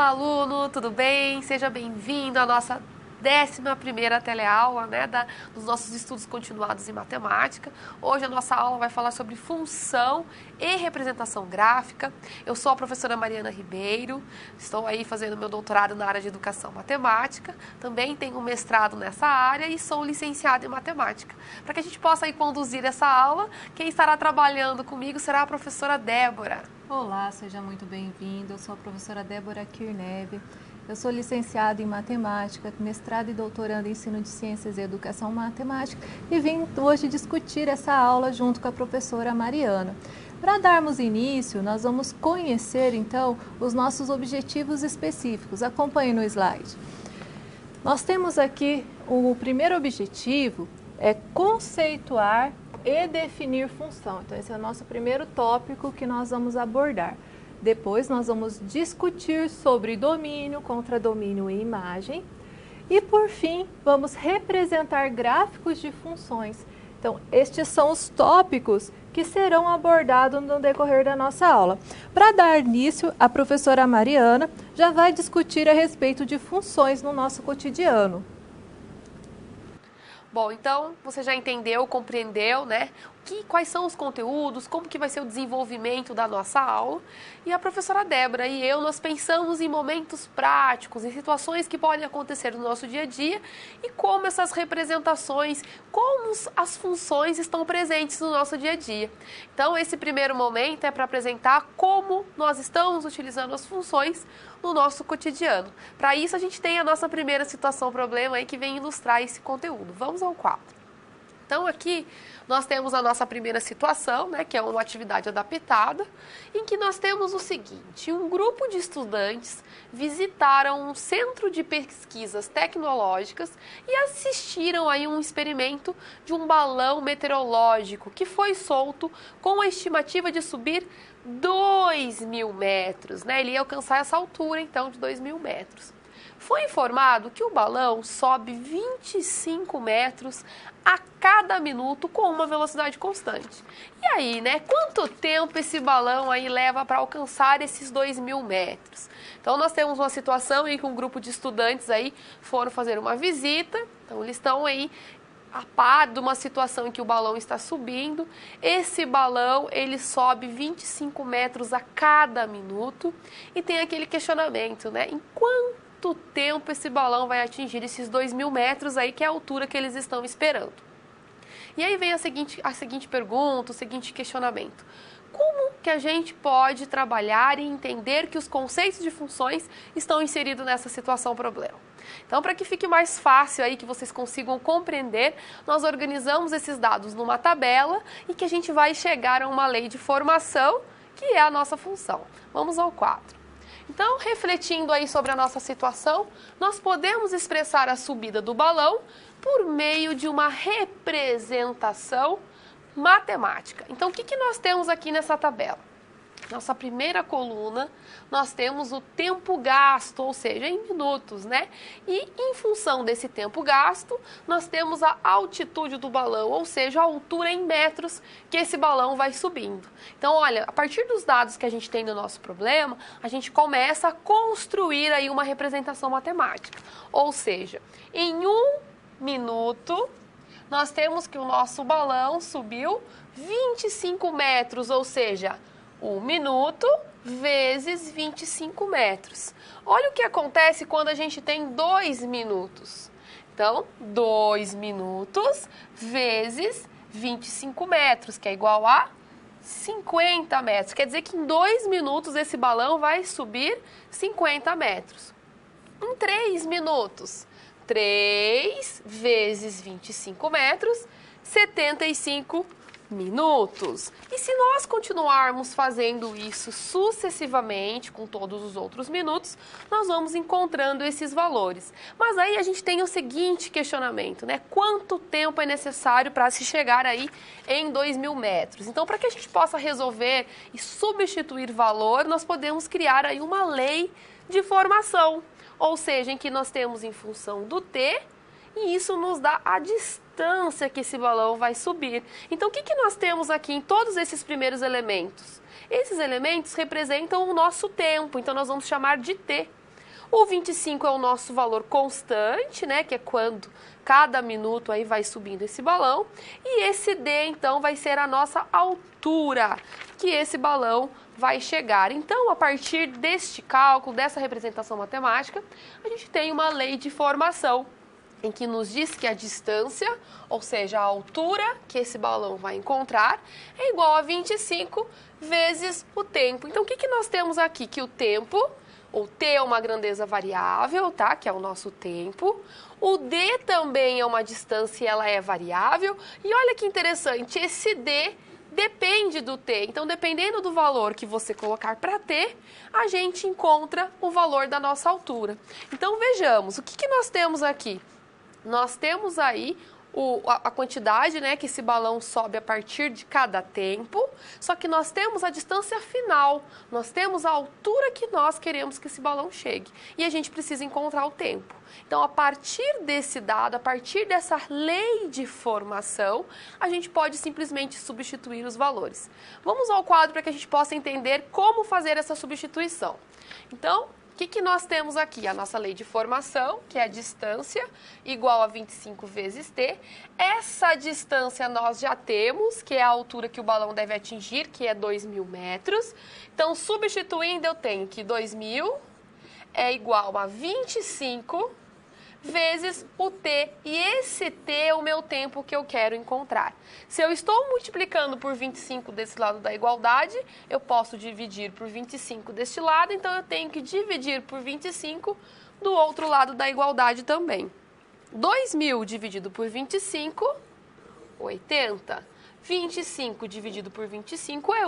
Olá, aluno, tudo bem? Seja bem-vindo à nossa 11ª teleaula, dos nossos estudos continuados em matemática. Hoje a nossa aula vai falar sobre função e representação gráfica. Eu sou a professora Mariana Ribeiro, estou aí fazendo meu doutorado na área de educação matemática, também tenho um mestrado nessa área e sou licenciada em matemática. Para que a gente possa aí conduzir essa aula, quem estará trabalhando comigo será a professora Débora. Olá, seja muito bem-vindo. Eu sou a professora Débora Kirneve. Eu sou licenciada em matemática, mestrada e doutoranda em ensino de ciências e educação matemática e vim hoje discutir essa aula junto com a professora Mariana. Para darmos início, nós vamos conhecer então os nossos objetivos específicos. Acompanhe no slide. Nós temos aqui o primeiro objetivo é conceituar e definir função. Então esse é o nosso primeiro tópico que nós vamos abordar. Depois nós vamos discutir sobre domínio, contradomínio e imagem. E por fim, vamos representar gráficos de funções. Então, estes são os tópicos que serão abordados no decorrer da nossa aula. Para dar início, a professora Mariana já vai discutir a respeito de funções no nosso cotidiano. Bom, então você já entendeu, compreendeu, quais são os conteúdos, como que vai ser o desenvolvimento da nossa aula. E a professora Débora e eu, nós pensamos em momentos práticos, em situações que podem acontecer no nosso dia a dia e como essas representações, como as funções estão presentes no nosso dia a dia. Então, esse primeiro momento é para apresentar como nós estamos utilizando as funções no nosso cotidiano. Para isso, a gente tem a nossa primeira situação-problema aí que vem ilustrar esse conteúdo. Vamos ao quadro. Então, aqui nós temos a nossa primeira situação, que é uma atividade adaptada, em que nós temos o seguinte: um grupo de estudantes visitaram um centro de pesquisas tecnológicas e assistiram a um experimento de um balão meteorológico que foi solto com a estimativa de subir 2.000 metros, Ele ia alcançar essa altura, então, de 2.000 metros. Foi informado que o balão sobe 25 metros a cada minuto com uma velocidade constante. E aí, quanto tempo esse balão aí leva para alcançar esses 2.000 metros? Então, nós temos uma situação em que um grupo de estudantes aí foram fazer uma visita, então eles estão aí a par de uma situação em que o balão está subindo. Esse balão, ele sobe 25 metros a cada minuto e tem aquele questionamento, em quanto tempo esse balão vai atingir esses 2.000 metros aí, que é a altura que eles estão esperando. E aí vem a seguinte pergunta, o seguinte questionamento: como que a gente pode trabalhar e entender que os conceitos de funções estão inseridos nessa situação-problema? Então, para que fique mais fácil aí, que vocês consigam compreender, nós organizamos esses dados numa tabela e que a gente vai chegar a uma lei de formação, que é a nossa função. Vamos ao quadro. Então, refletindo aí sobre a nossa situação, nós podemos expressar a subida do balão por meio de uma representação matemática. Então, o que nós temos aqui nessa tabela? Nossa primeira coluna, nós temos o tempo gasto, ou seja, em minutos, E em função desse tempo gasto, nós temos a altitude do balão, ou seja, a altura em metros que esse balão vai subindo. Então, olha, a partir dos dados que a gente tem no nosso problema, a gente começa a construir aí uma representação matemática. Ou seja, em 1 minuto, nós temos que o nosso balão subiu 25 metros, ou seja, 1 minuto vezes 25 metros. Olha o que acontece quando a gente tem 2 minutos. Então, 2 minutos vezes 25 metros, que é igual a 50 metros. Quer dizer que em 2 minutos esse balão vai subir 50 metros. Em 3 minutos, 3 vezes 25 metros, 75 minutos. E se nós continuarmos fazendo isso sucessivamente com todos os outros minutos, nós vamos encontrando esses valores. Mas aí a gente tem o seguinte questionamento, Quanto tempo é necessário para se chegar aí em 2.000 metros? Então, para que a gente possa resolver e substituir valor, nós podemos criar aí uma lei de formação, ou seja, em que nós temos em função do t, e isso nos dá a distância que esse balão vai subir. Então, o que nós temos aqui em todos esses primeiros elementos? Esses elementos representam o nosso tempo, então nós vamos chamar de t. O 25 é o nosso valor constante, né, que é quando cada minuto aí vai subindo esse balão. E esse D, então, vai ser a nossa altura que esse balão vai chegar. Então, a partir deste cálculo, dessa representação matemática, a gente tem uma lei de formação em que nos diz que a distância, ou seja, a altura que esse balão vai encontrar, é igual a 25 vezes o tempo. Então, o que nós temos aqui? Que o tempo, o T é uma grandeza variável, tá? Que é o nosso tempo. O D também é uma distância e ela é variável. E olha que interessante, esse D depende do T. Então, dependendo do valor que você colocar para T, a gente encontra o valor da nossa altura. Então, vejamos, o que nós temos aqui? Nós temos aí a quantidade, né, que esse balão sobe a partir de cada tempo, só que nós temos a distância final, nós temos a altura que nós queremos que esse balão chegue e a gente precisa encontrar o tempo. Então, a partir desse dado, a partir dessa lei de formação, a gente pode simplesmente substituir os valores. Vamos ao quadro para que a gente possa entender como fazer essa substituição. Então, o que nós temos aqui? A nossa lei de formação, que é a distância, igual a 25 vezes t. Essa distância nós já temos, que é a altura que o balão deve atingir, que é 2.000 metros. Então, substituindo, eu tenho que 2.000 é igual a 25 vezes o t, e esse t é o meu tempo que eu quero encontrar. Se eu estou multiplicando por 25 desse lado da igualdade, eu posso dividir por 25 deste lado, então eu tenho que dividir por 25 do outro lado da igualdade também. 2.000 dividido por 25, 80. 25 dividido por 25 é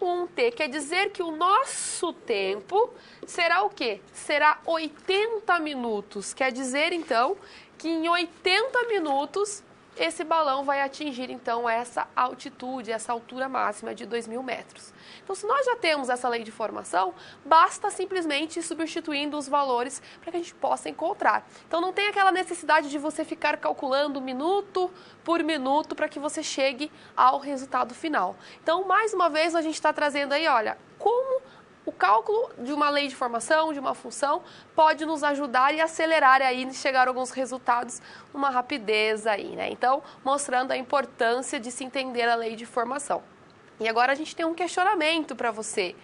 1t, quer dizer que o nosso tempo será o quê? Será 80 minutos. Quer dizer, então, que em 80 minutos esse balão vai atingir, então, essa altitude, essa altura máxima de 2.000 metros. Então, se nós já temos essa lei de formação, basta simplesmente ir substituindo os valores para que a gente possa encontrar. Então, não tem aquela necessidade de você ficar calculando minuto por minuto para que você chegue ao resultado final. Então, mais uma vez, a gente está trazendo aí, olha, como o cálculo de uma lei de formação, de uma função, pode nos ajudar e acelerar aí, chegar a alguns resultados, uma rapidez aí, né? Então, mostrando a importância de se entender a lei de formação. E agora a gente tem um questionamento para você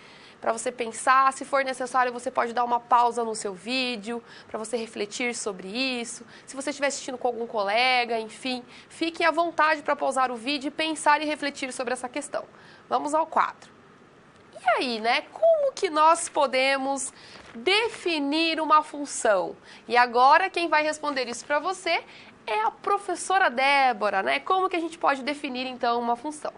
pensar. Se for necessário, você pode dar uma pausa no seu vídeo, para você refletir sobre isso. Se você estiver assistindo com algum colega, enfim, fiquem à vontade para pausar o vídeo e pensar e refletir sobre essa questão. Vamos ao quadro. E aí, né? Como que nós podemos definir uma função? E agora quem vai responder isso para você é a professora Débora, né? Como que a gente pode definir, então, uma função?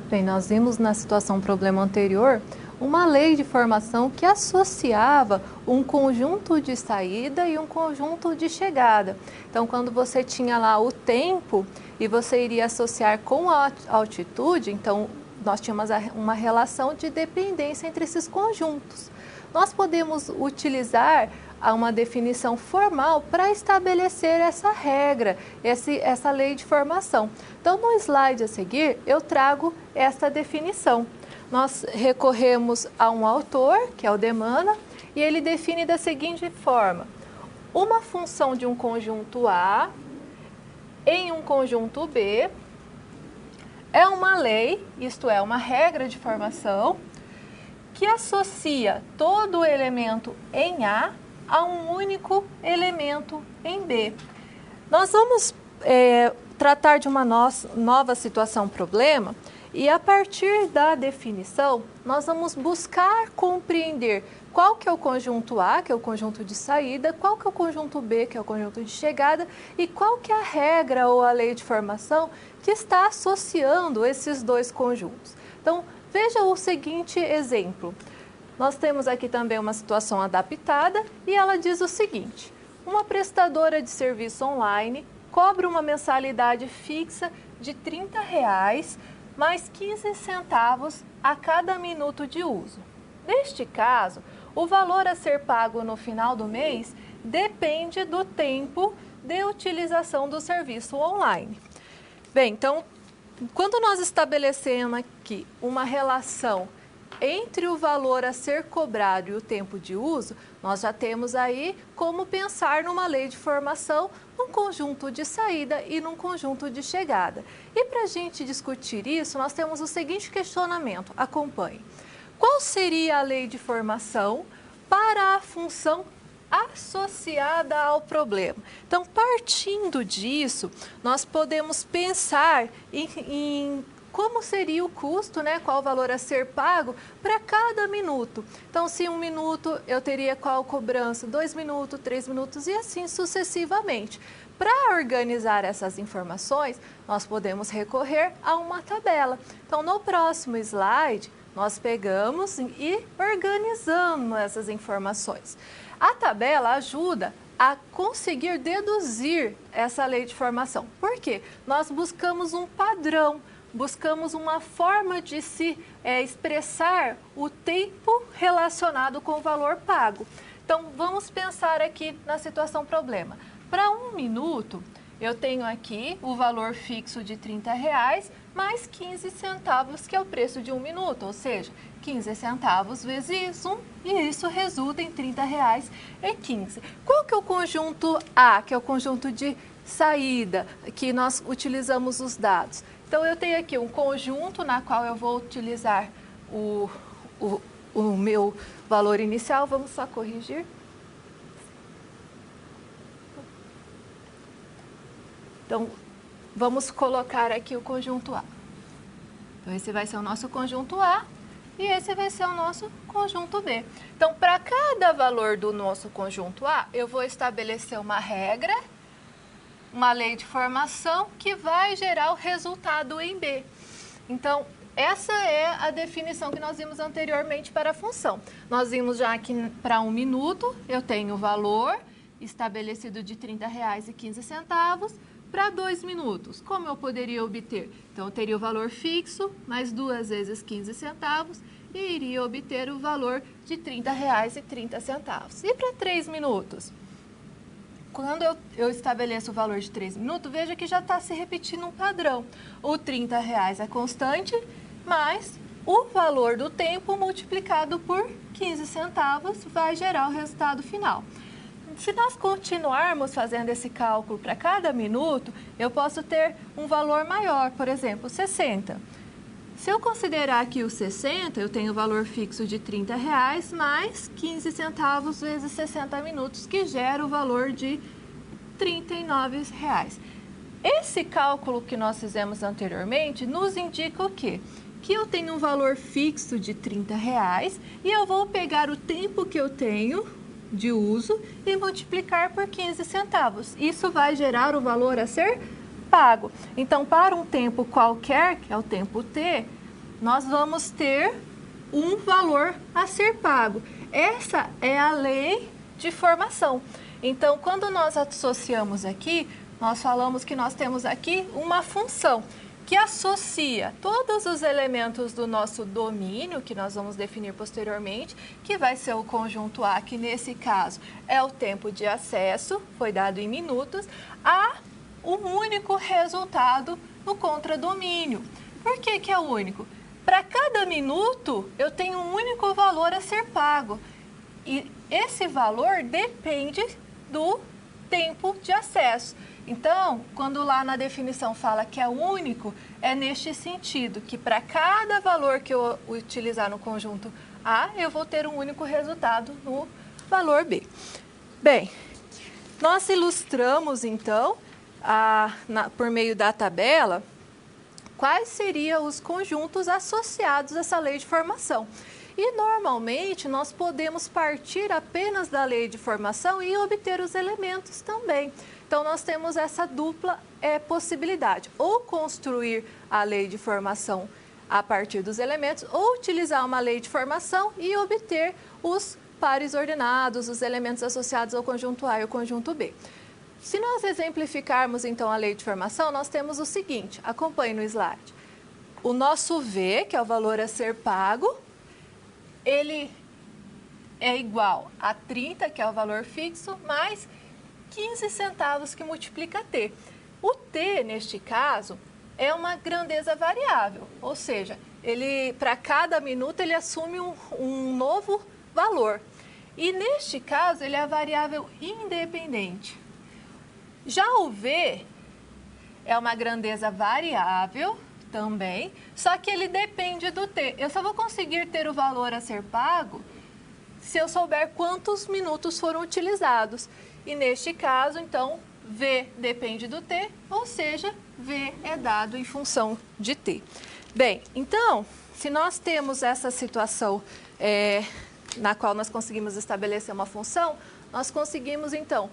Bem, nós vimos na situação problema anterior uma lei de formação que associava um conjunto de saída e um conjunto de chegada. Então, quando você tinha lá o tempo e você iria associar com a altitude, então nós tínhamos uma relação de dependência entre esses conjuntos. Nós podemos utilizar uma definição formal para estabelecer essa regra, essa lei de formação. Então, no slide a seguir, eu trago essa definição. Nós recorremos a um autor, que é o Demana, e ele define da seguinte forma: uma função de um conjunto A em um conjunto B é uma lei, isto é, uma regra de formação, que associa todo elemento em A a um único elemento em B. Nós vamos tratar de uma nova situação problema, e a partir da definição, nós vamos buscar compreender qual que é o conjunto A, que é o conjunto de saída, qual que é o conjunto B, que é o conjunto de chegada, e qual que é a regra ou a lei de formação que está associando esses dois conjuntos. Então, veja o seguinte exemplo. Nós temos aqui também uma situação adaptada e ela diz o seguinte: uma prestadora de serviço online cobra uma mensalidade fixa de R$ 30 mais 15 centavos a cada minuto de uso. Neste caso, o valor a ser pago no final do mês depende do tempo de utilização do serviço online. Bem, então, quando nós estabelecemos aqui uma relação entre o valor a ser cobrado e o tempo de uso, nós já temos aí como pensar numa lei de formação, num conjunto de saída e num conjunto de chegada. E para a gente discutir isso, nós temos o seguinte questionamento, acompanhe. Qual seria a lei de formação para a função associada ao problema? Então, partindo disso, nós podemos pensar em como seria o custo, né? Qual o valor a ser pago para cada minuto. Então, se 1 minuto, eu teria qual cobrança? 2 minutos, 3 minutos e assim sucessivamente. Para organizar essas informações, nós podemos recorrer a uma tabela. Então, no próximo slide, nós pegamos e organizamos essas informações. A tabela ajuda a conseguir deduzir essa lei de formação. Por quê? Nós buscamos um padrão, buscamos uma forma de se expressar o tempo relacionado com o valor pago. Então, vamos pensar aqui na situação problema. Para 1 minuto, eu tenho aqui o valor fixo de R$30 mais 15 centavos, que é o preço de 1 minuto, ou seja, 15 centavos vezes 1, e isso resulta em R$30,15. Qual que é o conjunto A, que é o conjunto de saída, que nós utilizamos os dados? Então, eu tenho aqui um conjunto na qual eu vou utilizar o meu valor inicial. Vamos só corrigir. Então, vamos colocar aqui o conjunto A. Então, esse vai ser o nosso conjunto A e esse vai ser o nosso conjunto B. Então, para cada valor do nosso conjunto A, eu vou estabelecer uma regra, uma lei de formação que vai gerar o resultado em B. Então, essa é a definição que nós vimos anteriormente para a função. Nós vimos já que para 1 minuto eu tenho o valor estabelecido de R$30,15 para 2 minutos. Como eu poderia obter? Então, eu teria o valor fixo mais 2 vezes 15 centavos e iria obter o valor de R$30,30. E para 3 minutos? Quando eu estabeleço o valor de 3 minutos, veja que já está se repetindo um padrão. O R$30 é constante, mas o valor do tempo multiplicado por 15 centavos vai gerar o resultado final. Se nós continuarmos fazendo esse cálculo para cada minuto, eu posso ter um valor maior, por exemplo, 60. Se eu considerar aqui o 60, eu tenho o valor fixo de R$30 mais 15 centavos vezes 60 minutos, que gera o valor de R$39. Esse cálculo que nós fizemos anteriormente nos indica o quê? Que eu tenho um valor fixo de R$30 e eu vou pegar o tempo que eu tenho de uso e multiplicar por 15 centavos. Isso vai gerar o valor a ser pago. Então, para um tempo qualquer, que é o tempo T, nós vamos ter um valor a ser pago. Essa é a lei de formação. Então, quando nós associamos aqui, nós falamos que nós temos aqui uma função que associa todos os elementos do nosso domínio, que nós vamos definir posteriormente, que vai ser o conjunto A, que nesse caso é o tempo de acesso, foi dado em minutos, a um único resultado no contradomínio. Por que que é único? Para cada minuto, eu tenho um único valor a ser pago. E esse valor depende do tempo de acesso. Então, quando lá na definição fala que é único, é neste sentido, que para cada valor que eu utilizar no conjunto A, eu vou ter um único resultado no valor B. Bem, nós ilustramos então, por meio da tabela, quais seriam os conjuntos associados a essa lei de formação. E, normalmente, nós podemos partir apenas da lei de formação e obter os elementos também. Então, nós temos essa dupla possibilidade, ou construir a lei de formação a partir dos elementos, ou utilizar uma lei de formação e obter os pares ordenados, os elementos associados ao conjunto A e ao conjunto B. Se nós exemplificarmos, então, a lei de formação, nós temos o seguinte, acompanhe no slide. O nosso V, que é o valor a ser pago, ele é igual a 30, que é o valor fixo, mais 15 centavos que multiplica T. O T, neste caso, é uma grandeza variável, ou seja, para cada minuto, ele assume um novo valor. E neste caso, ele é a variável independente. Já o V é uma grandeza variável também, só que ele depende do T. Eu só vou conseguir ter o valor a ser pago se eu souber quantos minutos foram utilizados. E neste caso, então, V depende do T, ou seja, V é dado em função de T. Bem, então, se nós temos essa situação na qual nós conseguimos estabelecer uma função, nós conseguimos, então,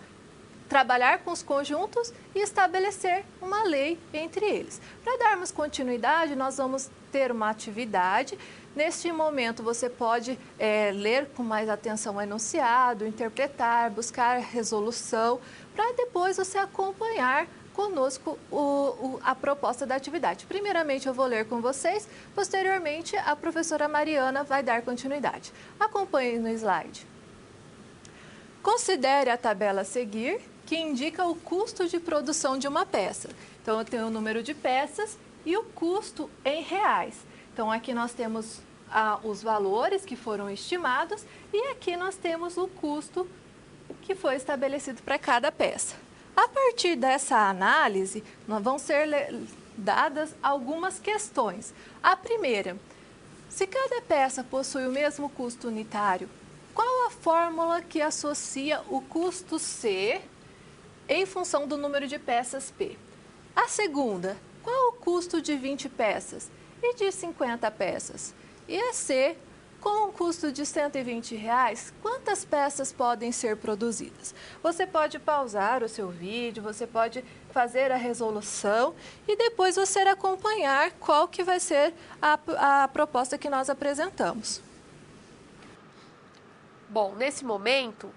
trabalhar com os conjuntos e estabelecer uma lei entre eles. Para darmos continuidade, nós vamos ter uma atividade. Neste momento, você pode ler com mais atenção o enunciado, interpretar, buscar resolução, para depois você acompanhar conosco a proposta da atividade. Primeiramente, eu vou ler com vocês, posteriormente, a professora Mariana vai dar continuidade. Acompanhe no slide. Considere a tabela a seguir, que indica o custo de produção de uma peça. Então, eu tenho o número de peças e o custo em reais. Então, aqui nós temos os valores que foram estimados e aqui nós temos o custo que foi estabelecido para cada peça. A partir dessa análise, vão ser dadas algumas questões. A primeira, se cada peça possui o mesmo custo unitário, qual a fórmula que associa o custo C em função do número de peças P? A segunda, qual o custo de 20 peças e de 50 peças? E a C, com um custo de R$ 120, quantas peças podem ser produzidas? Você pode pausar o seu vídeo, você pode fazer a resolução e depois você acompanhar qual que vai ser a proposta que nós apresentamos. Bom, nesse momento,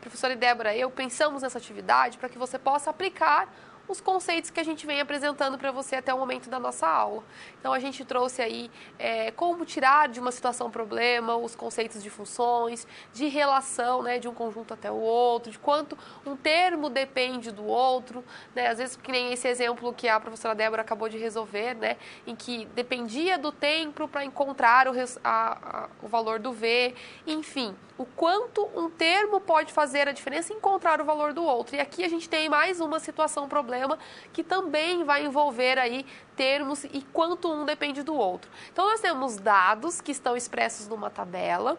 professora Débora e eu pensamos nessa atividade para que você possa aplicar os conceitos que a gente vem apresentando para você até o momento da nossa aula. Então, a gente trouxe aí como tirar de uma situação problema os conceitos de funções, de relação, né, de um conjunto até o outro, de quanto um termo depende do outro, né, às vezes que nem esse exemplo que a professora Débora acabou de resolver, né, em que dependia do tempo para encontrar o valor do V, enfim, o quanto um termo pode fazer a diferença em encontrar o valor do outro. E aqui a gente tem mais uma situação problema que também vai envolver aí termos e quanto um depende do outro. Então, nós temos dados que estão expressos numa tabela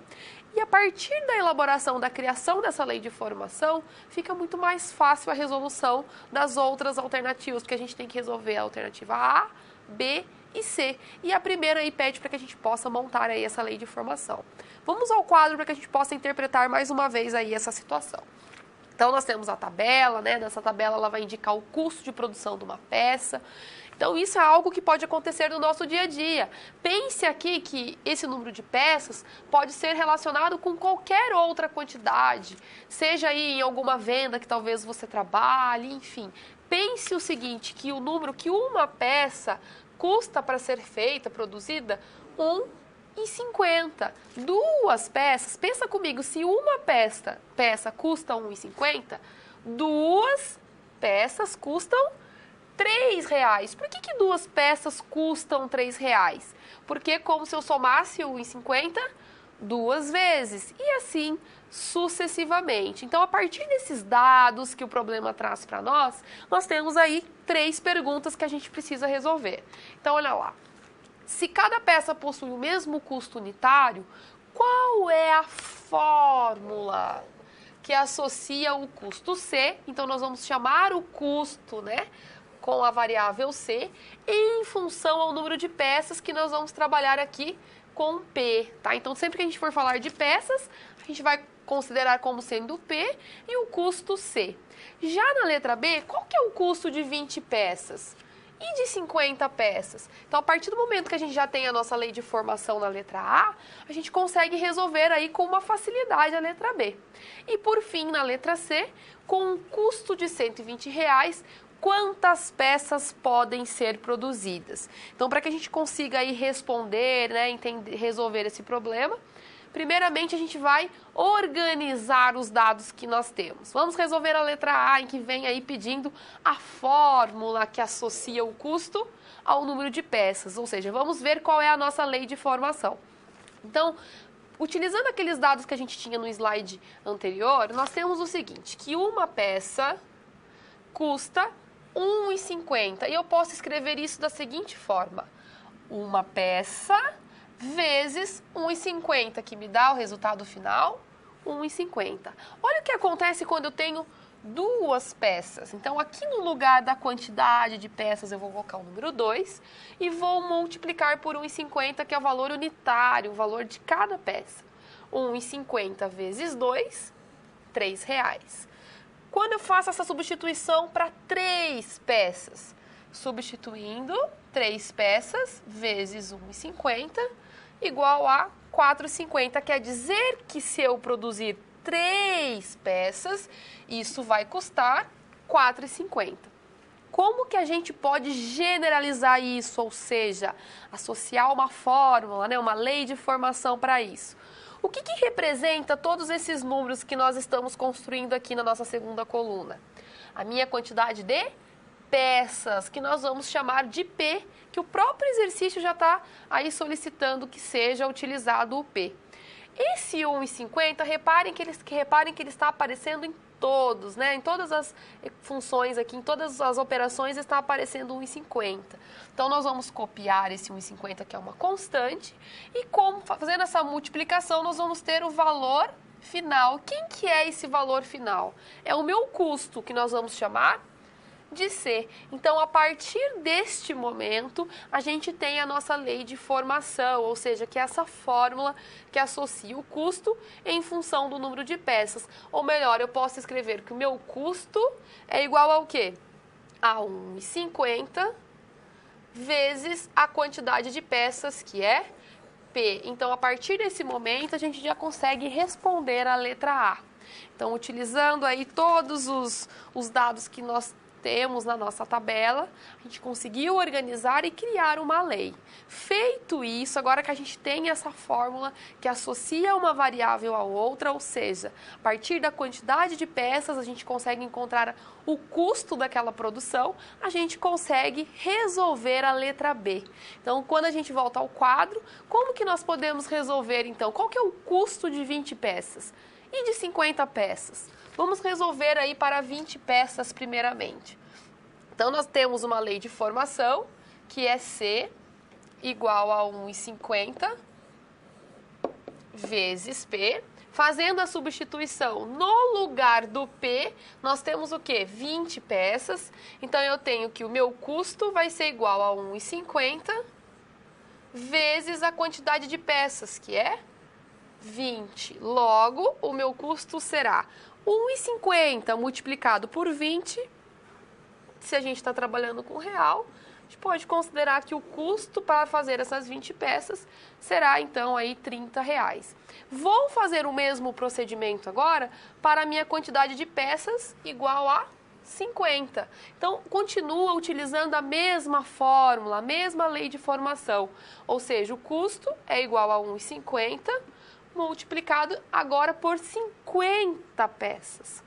e a partir da elaboração, da criação dessa lei de formação, fica muito mais fácil a resolução das outras alternativas, porque a gente tem que resolver a alternativa A, B e C. E a primeira aí pede para que a gente possa montar aí essa lei de formação. Vamos ao quadro para que a gente possa interpretar mais uma vez aí essa situação. Então, nós temos a tabela, né? Nessa tabela ela vai indicar o custo de produção de uma peça. Então, isso é algo que pode acontecer no nosso dia a dia. Pense aqui que esse número de peças pode ser relacionado com qualquer outra quantidade, seja aí em alguma venda que talvez você trabalhe, enfim. Pense o seguinte, que o número que uma peça custa para ser feita, produzida, R$1,50. Duas peças, pensa comigo, se uma peça custa R$1,50, duas peças custam R$3. Por que duas peças custam R$3? Porque como se eu somasse o R$1,50 duas vezes e assim sucessivamente. Então, a partir desses dados que o problema traz para nós, nós temos aí 3 perguntas que a gente precisa resolver. Então, olha lá. Se cada peça possui o mesmo custo unitário, qual é a fórmula que associa o custo C? Então, nós vamos chamar o custo, né, com a variável C, em função ao número de peças que nós vamos trabalhar aqui com P, tá? Então, sempre que a gente for falar de peças, a gente vai considerar como sendo P e o custo C. Já na letra B, qual que é o custo de 20 peças? E de 50 peças? Então, a partir do momento que a gente já tem a nossa lei de formação na letra A, a gente consegue resolver aí com uma facilidade a letra B. E, por fim, na letra C, com um custo de R$120, quantas peças podem ser produzidas? Então, para que a gente consiga aí responder, né, resolver esse problema, Primeiramente, a gente vai organizar os dados que nós temos. Vamos resolver a letra A, em que vem aí pedindo a fórmula que associa o custo ao número de peças, ou seja, vamos ver qual é a nossa lei de formação. Então, utilizando aqueles dados que a gente tinha no slide anterior, nós temos o seguinte, que uma peça custa R$ 1,50. E eu posso escrever isso da seguinte forma. Uma peça vezes R$ 1,50, que me dá o resultado final, R$ 1,50. Olha o que acontece quando eu tenho duas peças. Então, aqui no lugar da quantidade de peças, eu vou colocar o número 2 e vou multiplicar por 1,50, que é o valor unitário, o valor de cada peça. 1,50 vezes 2, R$ 3,00. Quando eu faço essa substituição para 3 peças, substituindo 3 peças vezes 1,50 igual a 4,50, quer dizer que se eu produzir 3 peças, isso vai custar 4,50. Como que a gente pode generalizar isso, ou seja, associar uma fórmula, né, uma lei de formação para isso? O que representa todos esses números que nós estamos construindo aqui na nossa segunda coluna? A minha quantidade de peças, que nós vamos chamar de P, que o próprio exercício já está aí solicitando que seja utilizado o P. Esse 1,50, reparem que ele está aparecendo em todos, né? Em todas as funções aqui, em todas as operações está aparecendo 1,50. Então, nós vamos copiar esse 1,50, que é uma constante, e fazendo essa multiplicação, nós vamos ter o valor final. Quem que é esse valor final? É o meu custo, que nós vamos chamar de C. Então, a partir deste momento, a gente tem a nossa lei de formação, ou seja, que é essa fórmula que associa o custo em função do número de peças. Ou melhor, eu posso escrever que o meu custo é igual ao quê? A 1,50 vezes a quantidade de peças, que é P. Então, a partir desse momento, a gente já consegue responder a letra A. Então, utilizando aí todos os dados que nós temos na nossa tabela, a gente conseguiu organizar e criar uma lei. Feito isso, agora que a gente tem essa fórmula que associa uma variável a outra, ou seja, a partir da quantidade de peças a gente consegue encontrar o custo daquela produção, a gente consegue resolver a letra B. Então, quando a gente volta ao quadro, como que nós podemos resolver então? Qual que é o custo de 20 peças? E de 50 peças? Vamos resolver aí para 20 peças primeiramente. Então, nós temos uma lei de formação, que é C igual a 1,50 vezes P. Fazendo a substituição no lugar do P, nós temos o quê? 20 peças. Então, eu tenho que o meu custo vai ser igual a 1,50 vezes a quantidade de peças, que é 20. Logo, o meu custo será 1,50 multiplicado por 20, se a gente está trabalhando com real, a gente pode considerar que o custo para fazer essas 20 peças será, então, aí R$30. Vou fazer o mesmo procedimento agora para a minha quantidade de peças igual a 50. Então, continua utilizando a mesma fórmula, a mesma lei de formação, ou seja, o custo é igual a 1,50 multiplicado agora por 50 peças.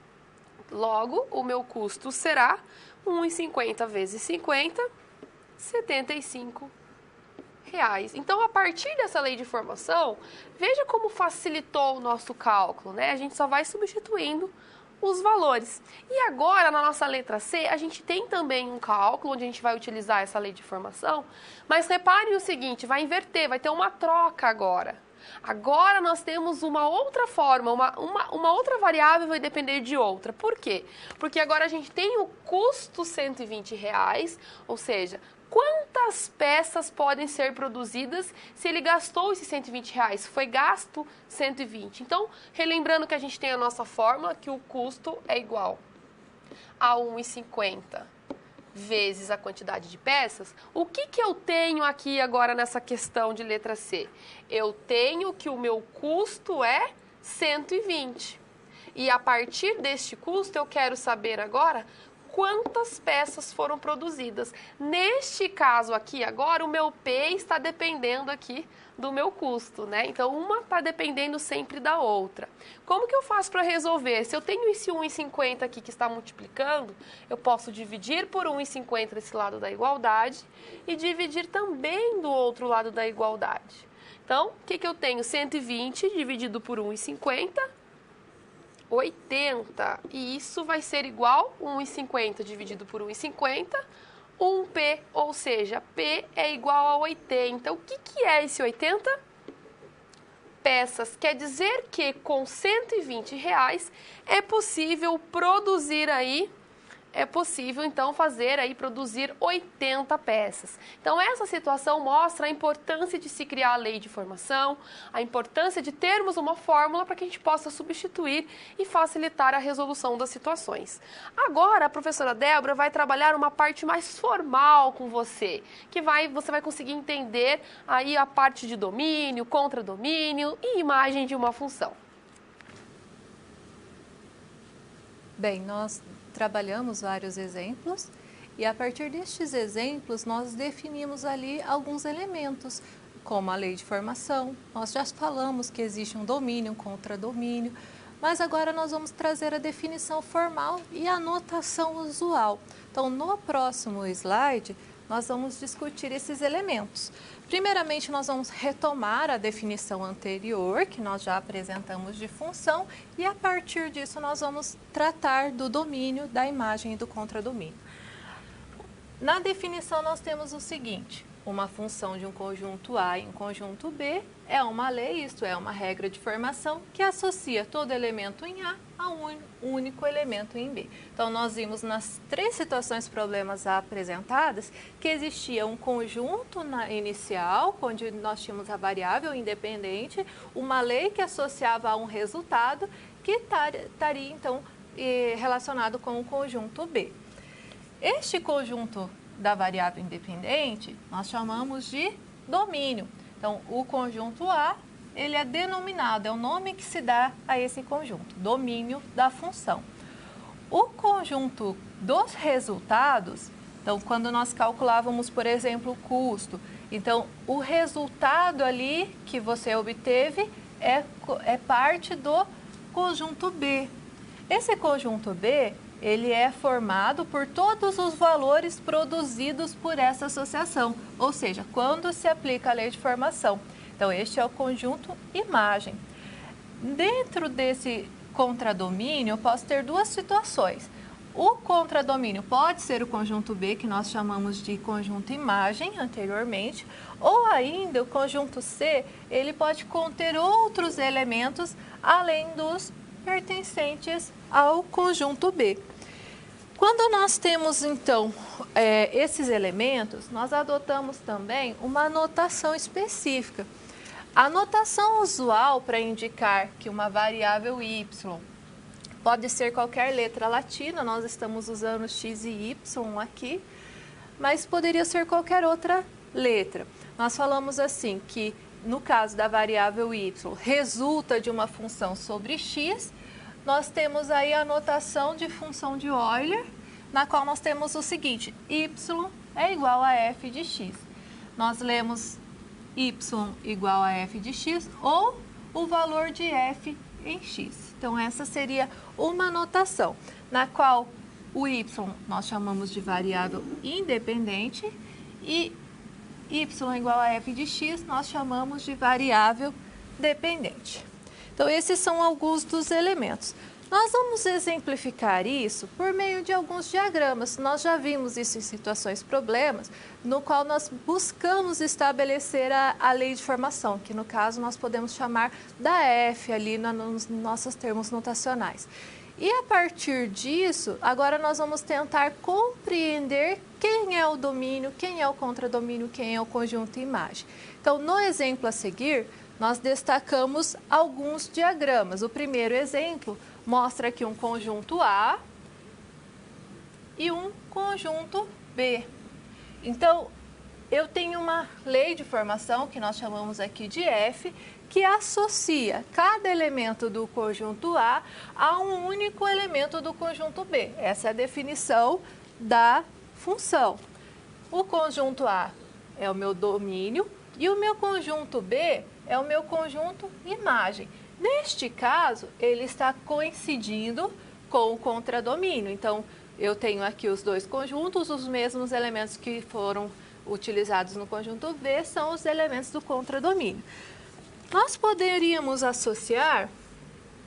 Logo, o meu custo será 1,50 vezes 50, R$75. Então, a partir dessa lei de formação, veja como facilitou o nosso cálculo, né? A gente só vai substituindo os valores. E agora, na nossa letra C, a gente tem também um cálculo onde a gente vai utilizar essa lei de formação, mas reparem o seguinte, vai inverter, vai ter uma troca agora. Agora nós temos uma outra forma, uma outra variável vai depender de outra. Por quê? Porque agora a gente tem o custo R$120, ou seja, quantas peças podem ser produzidas se ele gastou esses R$120? Foi gasto 120. Então, relembrando que a gente tem a nossa fórmula, que o custo é igual a 1,50 vezes a quantidade de peças, o que eu tenho aqui agora nessa questão de letra C? Eu tenho que o meu custo é 120. E a partir deste custo, eu quero saber agora quantas peças foram produzidas. Neste caso aqui agora, o meu P está dependendo aqui do meu custo, né? Então, uma está dependendo sempre da outra. Como que eu faço para resolver? Se eu tenho esse 1,50 aqui que está multiplicando, eu posso dividir por 1,50 desse lado da igualdade e dividir também do outro lado da igualdade. Então, o que eu tenho? 120 dividido por 1,50, 80. E isso vai ser igual a 1,50 dividido por 1,50, 1P, ou seja, P é igual a 80. O que é esse 80? Peças. Quer dizer que com R$120 é possível produzir aí, então produzir 80 peças. Então essa situação mostra a importância de se criar a lei de formação, a importância de termos uma fórmula para que a gente possa substituir e facilitar a resolução das situações. Agora a professora Débora vai trabalhar uma parte mais formal com você, você vai conseguir entender aí a parte de domínio, contradomínio e imagem de uma função. Bem, nós trabalhamos vários exemplos e a partir destes exemplos nós definimos ali alguns elementos, como a lei de formação. Nós já falamos que existe um domínio, um contradomínio, mas agora nós vamos trazer a definição formal e a notação usual. Então, no próximo slide, nós vamos discutir esses elementos. Primeiramente, nós vamos retomar a definição anterior, que nós já apresentamos de função, e a partir disso nós vamos tratar do domínio, da imagem e do contradomínio. Na definição nós temos o seguinte: uma função de um conjunto A e um conjunto B é uma lei, isto é, uma regra de formação que associa todo elemento em A a um único elemento em B. Então, nós vimos nas três situações problemas apresentadas que existia um conjunto inicial, onde nós tínhamos a variável independente, uma lei que associava a um resultado que estaria, então, relacionado com o conjunto B. Este conjunto da variável independente nós chamamos de domínio. Então, o conjunto A, ele é denominado, é o nome que se dá a esse conjunto, domínio da função. O conjunto dos resultados, então, quando nós calculávamos, por exemplo, o custo, então, o resultado ali que você obteve é parte do conjunto B. Esse conjunto B, ele é formado por todos os valores produzidos por essa associação, ou seja, quando se aplica a lei de formação. Então, este é o conjunto imagem. Dentro desse contradomínio, eu posso ter duas situações. O contradomínio pode ser o conjunto B, que nós chamamos de conjunto imagem anteriormente, ou ainda o conjunto C, ele pode conter outros elementos além dos pertencentes ao conjunto B. Quando nós temos, então, esses elementos, nós adotamos também uma notação específica. A notação usual para indicar que uma variável y pode ser qualquer letra latina, nós estamos usando x e y aqui, mas poderia ser qualquer outra letra. Nós falamos assim que, no caso da variável y, resulta de uma função sobre x. Nós temos aí a notação de função de Euler, na qual nós temos o seguinte: y é igual a f de x. Nós lemos y igual a f de x ou o valor de f em x. Então, essa seria uma notação, na qual o y nós chamamos de variável independente e y igual a f de x nós chamamos de variável dependente. Então, esses são alguns dos elementos. Nós vamos exemplificar isso por meio de alguns diagramas. Nós já vimos isso em situações problemas, no qual nós buscamos estabelecer a lei de formação, que no caso nós podemos chamar da F ali nos nossos termos notacionais. E a partir disso, agora nós vamos tentar compreender quem é o domínio, quem é o contradomínio, quem é o conjunto imagem. Então, no exemplo a seguir, nós destacamos alguns diagramas. O primeiro exemplo mostra aqui um conjunto A e um conjunto B. Então, eu tenho uma lei de formação, que nós chamamos aqui de F, que associa cada elemento do conjunto A um único elemento do conjunto B. Essa é a definição da função. O conjunto A é o meu domínio e o meu conjunto B é o meu conjunto imagem. Neste caso, ele está coincidindo com o contradomínio. Então, eu tenho aqui os dois conjuntos, os mesmos elementos que foram utilizados no conjunto V são os elementos do contradomínio. Nós poderíamos associar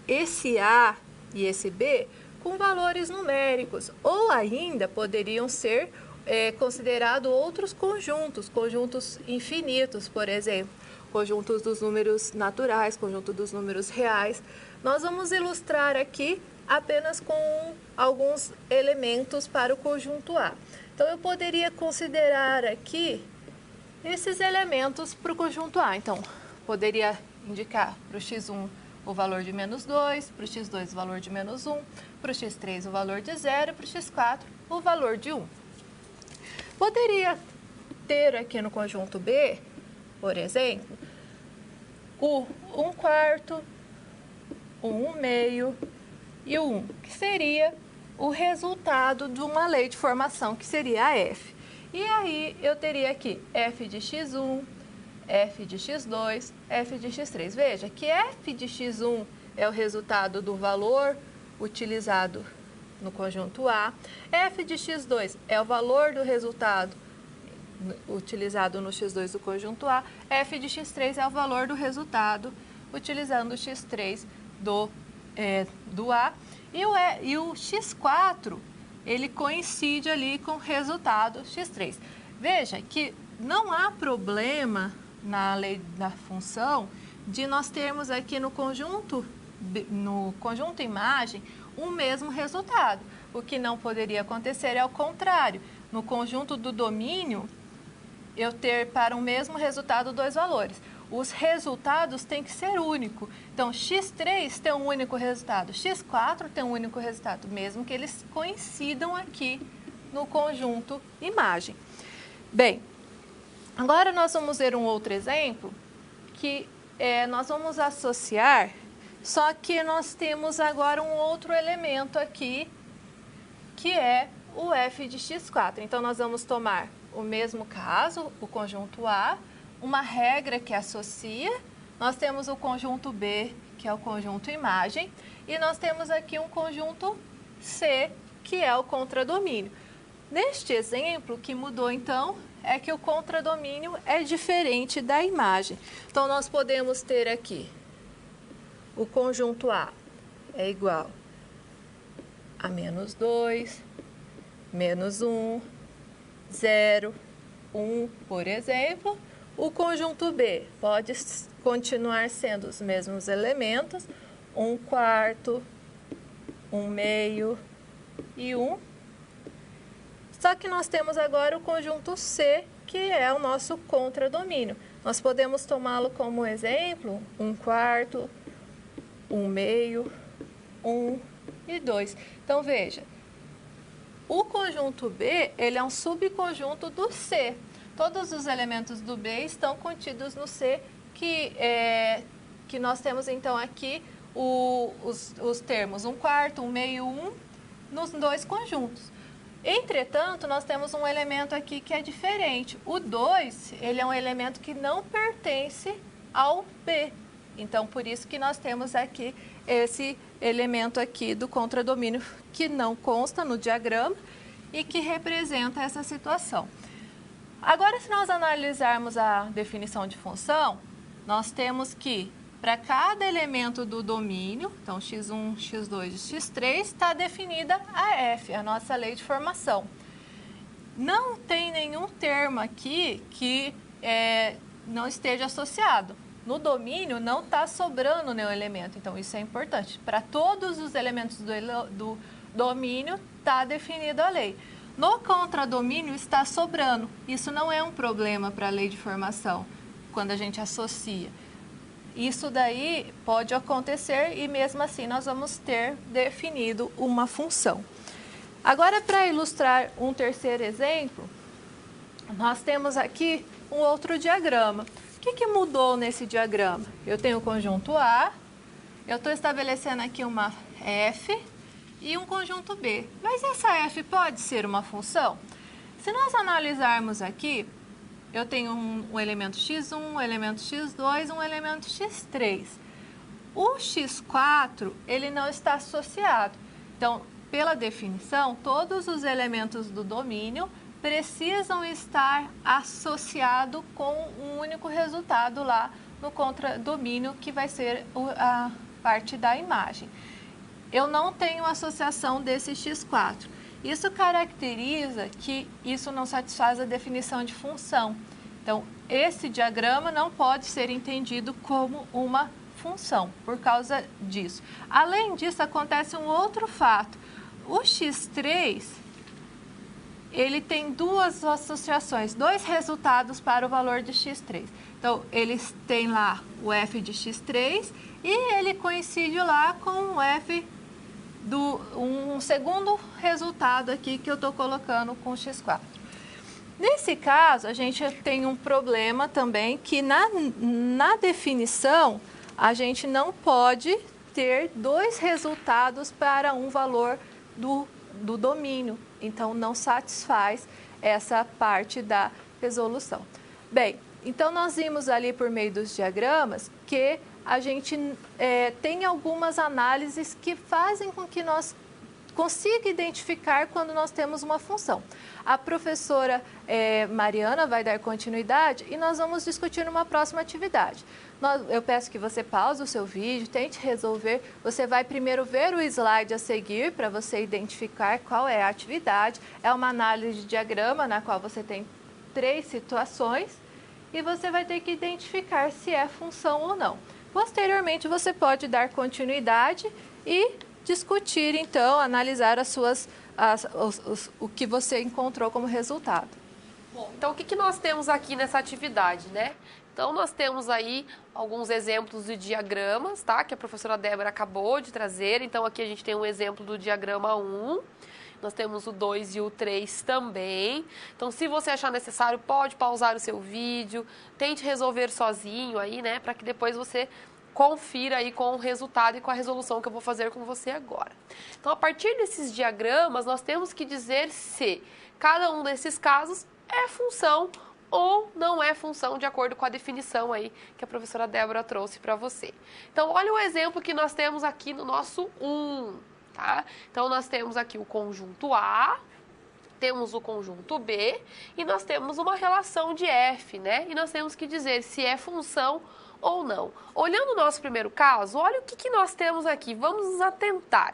esse A e esse B com valores numéricos, ou ainda poderiam ser considerados outros conjuntos infinitos, por exemplo, conjuntos dos números naturais, conjunto dos números reais. Nós vamos ilustrar aqui apenas com alguns elementos para o conjunto A. Então, eu poderia considerar aqui esses elementos para o conjunto A. Então, poderia indicar para o x1 o valor de menos 2, para o x2 o valor de menos 1, para o x3 o valor de 0, para o x4 o valor de 1. Poderia ter aqui no conjunto B, por exemplo, o 1/4, o 1/2 e o 1, que seria o resultado de uma lei de formação, que seria a f. E aí eu teria aqui f de x1, f de x2, f de x3. Veja que f de x1 é o resultado do valor utilizado no conjunto A, f de x2 é o valor do resultado utilizado no x2 do conjunto A, f de x3 é o valor do resultado utilizando o x3 do A, e o x4 ele coincide ali com o resultado x3. Veja que não há problema na lei da função de nós termos aqui no conjunto imagem o mesmo resultado. O que não poderia acontecer é o contrário. No conjunto do domínio, eu ter para o mesmo resultado dois valores. Os resultados têm que ser únicos. Então, x3 tem um único resultado, x4 tem um único resultado, mesmo que eles coincidam aqui no conjunto imagem. Bem, agora nós vamos ver um outro exemplo que nós vamos associar, só que nós temos agora um outro elemento aqui, que é o f de x4. Então, nós vamos tomar o mesmo caso, o conjunto A, uma regra que associa, nós temos o conjunto B, que é o conjunto imagem, e nós temos aqui um conjunto C, que é o contradomínio. Neste exemplo, o que mudou então é que o contradomínio é diferente da imagem. Então, nós podemos ter aqui o conjunto A é igual a menos 2, menos 1, 0, 1, por exemplo. O conjunto B pode continuar sendo os mesmos elementos, 1/4, 1/2 e 1. Só que nós temos agora o conjunto C, que é o nosso contradomínio. Nós podemos tomá-lo como exemplo, 1/4, 1/2, 1 e 2. Então, veja, o conjunto B, ele é um subconjunto do C. Todos os elementos do B estão contidos no C, que nós temos então aqui os termos 1/4, 1/2, 1 nos dois conjuntos. Entretanto, nós temos um elemento aqui que é diferente. O 2, ele é um elemento que não pertence ao B. Então, por isso que nós temos aqui esse elemento aqui do contradomínio que não consta no diagrama e que representa essa situação. Agora, se nós analisarmos a definição de função, nós temos que, para cada elemento do domínio, então x1, x2 e x3, está definida a f, a nossa lei de formação. Não tem nenhum termo aqui que não esteja associado. No domínio, não está sobrando nenhum elemento, então isso é importante. Para todos os elementos do domínio, está definida a lei. No contradomínio está sobrando. Isso não é um problema para a lei de formação, quando a gente associa. Isso daí pode acontecer e mesmo assim nós vamos ter definido uma função. Agora, para ilustrar um terceiro exemplo, nós temos aqui um outro diagrama, que mudou nesse diagrama? Eu tenho o conjunto A, eu estou estabelecendo aqui uma F e um conjunto B. Mas essa F pode ser uma função? Se nós analisarmos aqui, eu tenho um elemento x1, um elemento x2, um elemento x3. O x4, ele não está associado. Então, pela definição, todos os elementos do domínio precisam estar associados com um único resultado lá no contradomínio, que vai ser a parte da imagem. Eu não tenho associação desse x4. Isso caracteriza que isso não satisfaz a definição de função. Então, esse diagrama não pode ser entendido como uma função por causa disso. Além disso, acontece um outro fato. O x3, ele tem duas associações, dois resultados para o valor de x3. Então, eles têm lá o f de x3 e ele coincide lá com o f um segundo resultado aqui que eu estou colocando com o x4. Nesse caso, a gente tem um problema também que na definição a gente não pode ter dois resultados para um valor do domínio. Então, não satisfaz essa parte da resolução. Bem, então nós vimos ali por meio dos diagramas que a gente tem algumas análises que fazem com que nós consiga identificar quando nós temos uma função. A professora Mariana vai dar continuidade e nós vamos discutir numa próxima atividade. Eu peço que você pause o seu vídeo, tente resolver. Você vai primeiro ver o slide a seguir para você identificar qual é a atividade. É uma análise de diagrama na qual você tem 3 situações e você vai ter que identificar se é função ou não. Posteriormente, você pode dar continuidade e discutir, então, analisar o que você encontrou como resultado. Bom, então o que nós temos aqui nessa atividade, né? Então, nós temos aí alguns exemplos de diagramas, tá? Que a professora Débora acabou de trazer. Então, aqui a gente tem um exemplo do diagrama 1. Nós temos o 2 e o 3 também. Então, se você achar necessário, pode pausar o seu vídeo, tente resolver sozinho aí, né? Para que depois você confira aí com o resultado e com a resolução que eu vou fazer com você agora. Então, a partir desses diagramas, nós temos que dizer se cada um desses casos é função ou não é função, de acordo com a definição aí que a professora Débora trouxe para você. Então, olha o exemplo que nós temos aqui no nosso 1, tá? Então, nós temos aqui o conjunto A, temos o conjunto B e nós temos uma relação de F, né? E nós temos que dizer se é função ou não. Olhando o nosso primeiro caso, olha o que nós temos aqui. Vamos nos atentar.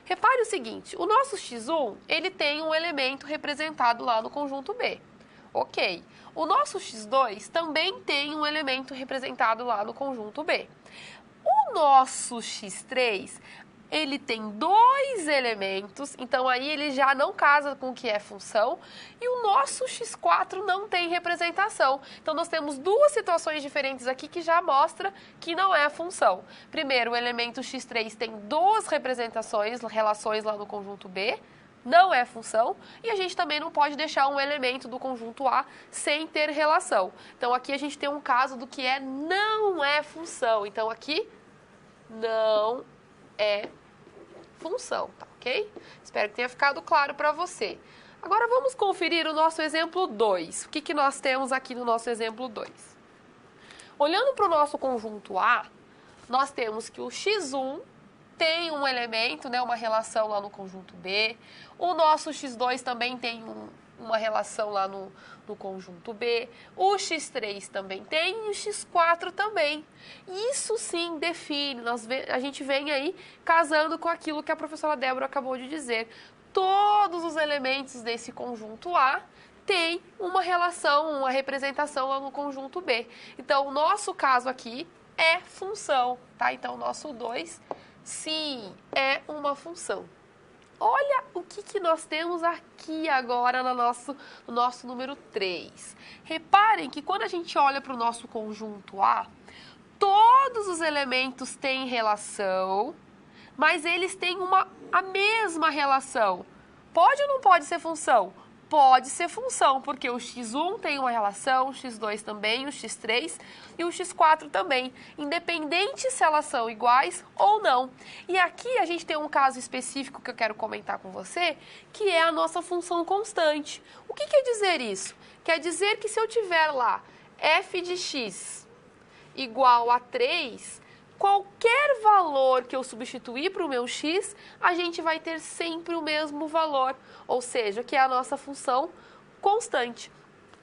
Repare o seguinte, o nosso x1, ele tem um elemento representado lá no conjunto B. Ok. O nosso x2 também tem um elemento representado lá no conjunto B. O nosso x3, ele tem 2 elementos, então aí ele já não casa com o que é função, e o nosso x4 não tem representação. Então, nós temos 2 situações diferentes aqui que já mostra que não é função. Primeiro, o elemento x3 tem 2 representações, relações lá no conjunto B, não é função, e a gente também não pode deixar um elemento do conjunto A sem ter relação. Então, aqui a gente tem um caso do que não é função. Então, aqui não é função, tá ok? Espero que tenha ficado claro para você. Agora vamos conferir o nosso exemplo 2. O que nós temos aqui no nosso exemplo 2? Olhando para o nosso conjunto A, nós temos que o x1 tem um elemento, né, uma relação lá no conjunto B. O nosso x2 também tem uma relação lá no conjunto B. O x3 também tem e o x4 também. Isso sim define, a gente vem aí casando com aquilo que a professora Débora acabou de dizer. Todos os elementos desse conjunto A têm uma relação, uma representação lá no conjunto B. Então, o nosso caso aqui é função, tá? Então, o nosso 2, sim, é uma função. Olha o que nós temos aqui agora no nosso número 3. Reparem que quando a gente olha para o nosso conjunto A, todos os elementos têm relação, mas eles têm a mesma relação. Pode ou não pode ser função? Pode ser função, porque o x1 tem uma relação, o x2 também, o x3 e o x4 também, independente se elas são iguais ou não. E aqui a gente tem um caso específico que eu quero comentar com você, que é a nossa função constante. O que quer dizer isso? Quer dizer que se eu tiver lá f de x igual a 3, qualquer valor que eu substituir para o meu x, a gente vai ter sempre o mesmo valor, ou seja, que é a nossa função constante.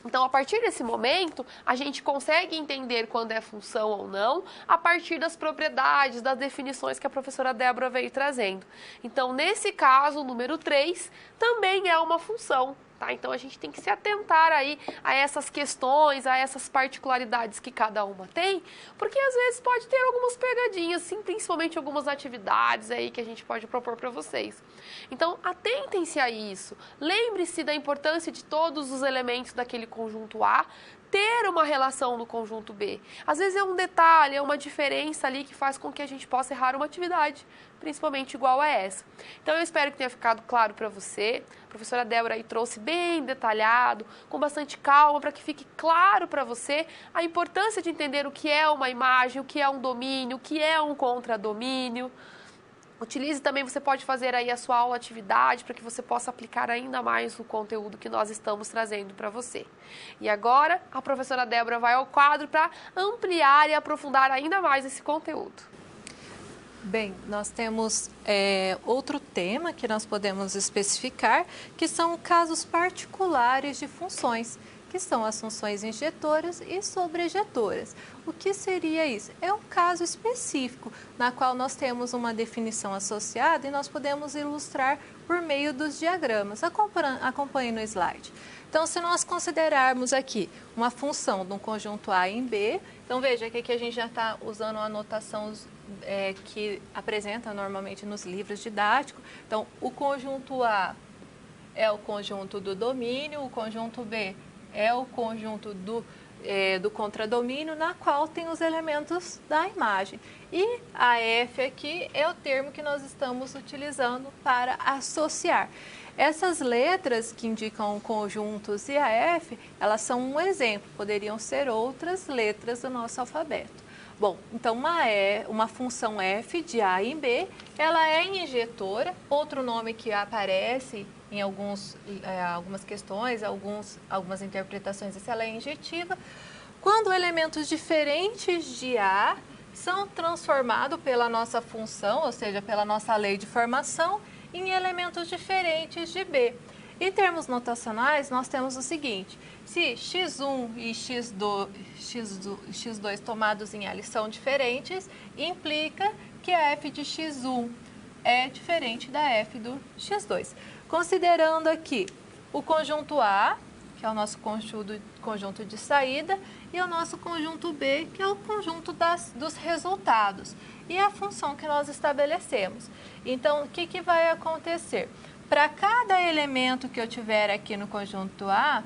Então, a partir desse momento, a gente consegue entender quando é função ou não, a partir das propriedades, das definições que a professora Débora veio trazendo. Então, nesse caso, o número 3 também é uma função. Tá? Então, a gente tem que se atentar aí a essas questões, a essas particularidades que cada uma tem, porque às vezes pode ter algumas pegadinhas, sim, principalmente algumas atividades aí que a gente pode propor para vocês. Então, atentem-se a isso. Lembre-se da importância de todos os elementos daquele conjunto A ter uma relação no conjunto B. Às vezes é um detalhe, é uma diferença ali que faz com que a gente possa errar uma atividade, principalmente igual a essa. Então, eu espero que tenha ficado claro para você. A professora Débora aí trouxe bem detalhado, com bastante calma, para que fique claro para você a importância de entender o que é uma imagem, o que é um domínio, o que é um contradomínio. Utilize também, você pode fazer aí a sua aula atividade para que você possa aplicar ainda mais o conteúdo que nós estamos trazendo para você. E agora, a professora Débora vai ao quadro para ampliar e aprofundar ainda mais esse conteúdo. Bem, nós temos outro tema que nós podemos especificar, que são casos particulares de funções, que são as funções injetoras e sobrejetoras. O que seria isso? É um caso específico, na qual nós temos uma definição associada e nós podemos ilustrar por meio dos diagramas. Acompanhe no slide. Então, se nós considerarmos aqui uma função de um conjunto A em B, então veja que aqui a gente já está usando uma anotação que apresenta normalmente nos livros didáticos. Então, o conjunto A é o conjunto do domínio, o conjunto B é o conjunto do contradomínio, na qual tem os elementos da imagem. E a F aqui é o termo que nós estamos utilizando para associar. Essas letras que indicam conjuntos e a F, elas são um exemplo, poderiam ser outras letras do nosso alfabeto. Bom, então uma função f de A em B, ela é injetora, outro nome que aparece em algumas questões, algumas interpretações, ela é injetiva, quando elementos diferentes de A são transformados pela nossa função, ou seja, pela nossa lei de formação, em elementos diferentes de B. Em termos notacionais, nós temos o seguinte: se x1 e x2 tomados em L são diferentes, implica que a f de x1 é diferente da f do x2. Considerando aqui o conjunto A, que é o nosso conjunto de saída, e o nosso conjunto B, que é o conjunto dos resultados, e a função que nós estabelecemos. Então, o que vai acontecer? Para cada elemento que eu tiver aqui no conjunto A,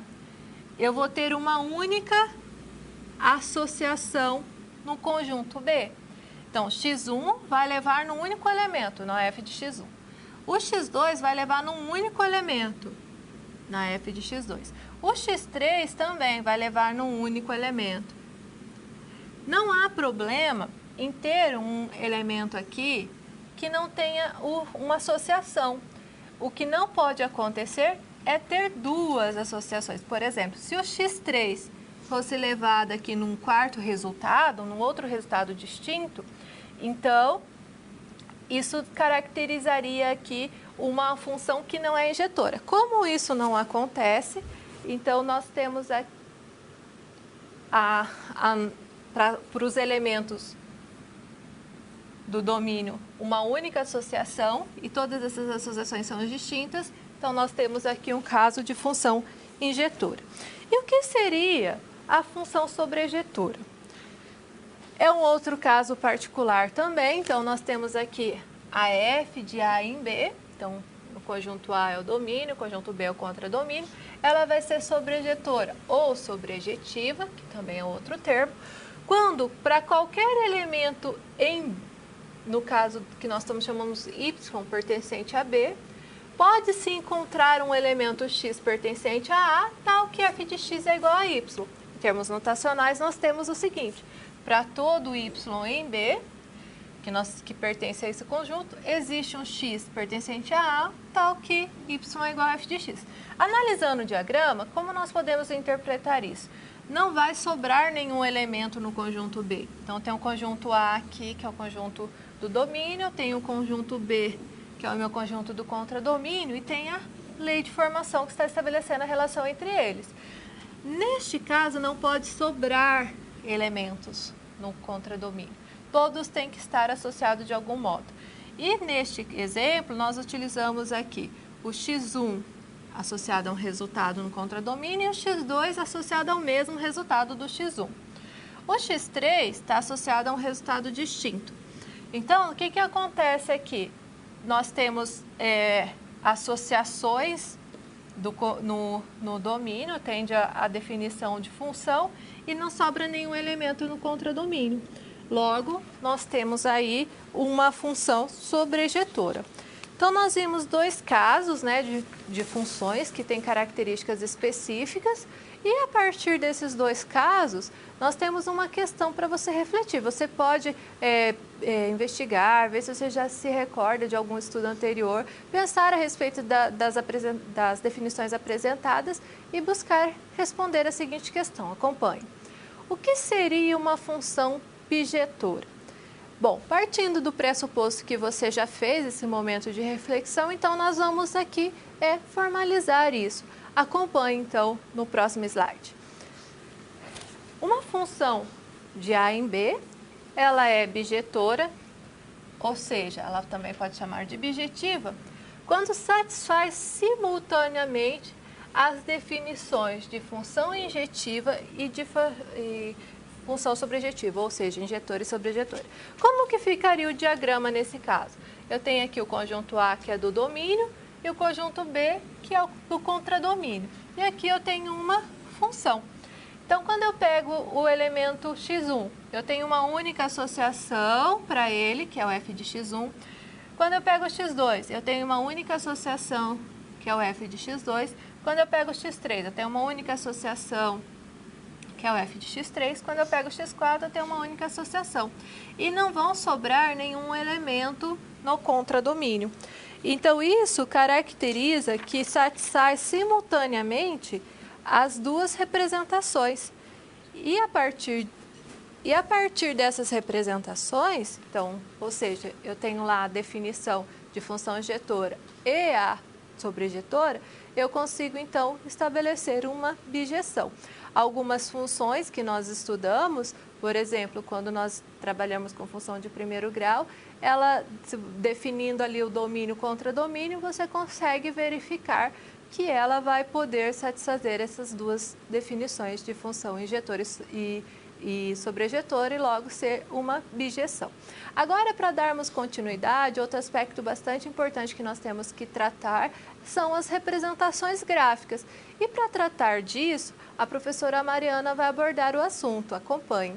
eu vou ter uma única associação no conjunto B. Então, x1 vai levar num único elemento, na f de x1. O x2 vai levar num único elemento, na f de x2. O x3 também vai levar num único elemento. Não há problema em ter um elemento aqui que não tenha uma associação. O que não pode acontecer é ter duas associações. Por exemplo, se o x3 fosse levado aqui num quarto resultado, num outro resultado distinto, então isso caracterizaria aqui uma função que não é injetora. Como isso não acontece, então nós temos para os elementos do domínio uma única associação e todas essas associações são distintas, então nós temos aqui um caso de função injetora. E o que seria a função sobrejetora? É um outro caso particular também, então nós temos aqui a f de A em B, então o conjunto A é o domínio, o conjunto B é o contradomínio, ela vai ser sobrejetora ou sobrejetiva, que também é outro termo, quando para qualquer elemento no caso que nós estamos chamando y pertencente a B, pode-se encontrar um elemento x pertencente a A, tal que f de x é igual a y. Em termos notacionais, nós temos o seguinte: para todo y em B, que pertence a esse conjunto, existe um x pertencente a A, tal que y é igual a f de x. Analisando o diagrama, como nós podemos interpretar isso? Não vai sobrar nenhum elemento no conjunto B. Então, tem o conjunto A aqui, que é o conjunto do domínio, tem o conjunto B, que é o meu conjunto do contradomínio, e tem a lei de formação que está estabelecendo a relação entre eles. Neste caso, não pode sobrar elementos no contradomínio. Todos têm que estar associados de algum modo. E neste exemplo, nós utilizamos aqui o x1 associado a um resultado no contradomínio e o x2 associado ao mesmo resultado do x1. O x3 está associado a um resultado distinto. Então, o que acontece aqui? Nós temos associações no domínio, tende a definição de função, e não sobra nenhum elemento no contradomínio. Logo, nós temos aí uma função sobrejetora. Então, nós vimos dois casos, né, de funções que têm características específicas, e a partir desses dois casos, nós temos uma questão para você refletir. Você pode investigar, ver se você já se recorda de algum estudo anterior, pensar a respeito das definições apresentadas e buscar responder a seguinte questão. Acompanhe. O que seria uma função bijetora? Bom, partindo do pressuposto que você já fez esse momento de reflexão, então nós vamos aqui formalizar isso. Acompanhe, então, no próximo slide. Uma função de A em B, ela é bijetora, ou seja, ela também pode chamar de bijetiva, quando satisfaz simultaneamente as definições de função injetiva e de função sobrejetiva, ou seja, injetora e sobrejetora. Como que ficaria o diagrama nesse caso? Eu tenho aqui o conjunto A, que é do domínio, e o conjunto B, que é do contradomínio. E aqui eu tenho uma função. Então, quando eu pego o elemento x1, eu tenho uma única associação para ele, que é o f de x1. Quando eu pego o x2, eu tenho uma única associação, que é o f de x2. Quando eu pego o x3, eu tenho uma única associação, que é o f de x3. Quando eu pego o x4, eu tenho uma única associação. E não vão sobrar nenhum elemento no contradomínio. Então, isso caracteriza que satisfaz simultaneamente as duas representações. E a partir dessas representações, então, ou seja, eu tenho lá a definição de função injetora e a sobrejetora, eu consigo, então, estabelecer uma bijeção. Algumas funções que nós estudamos, por exemplo, quando nós trabalhamos com função de primeiro grau, ela, definindo ali o domínio contra domínio, você consegue verificar que ela vai poder satisfazer essas duas definições de função injetora e sobrejetora e logo ser uma bijeção. Agora, para darmos continuidade, outro aspecto bastante importante que nós temos que tratar são as representações gráficas. E para tratar disso, a professora Mariana vai abordar o assunto. Acompanhe.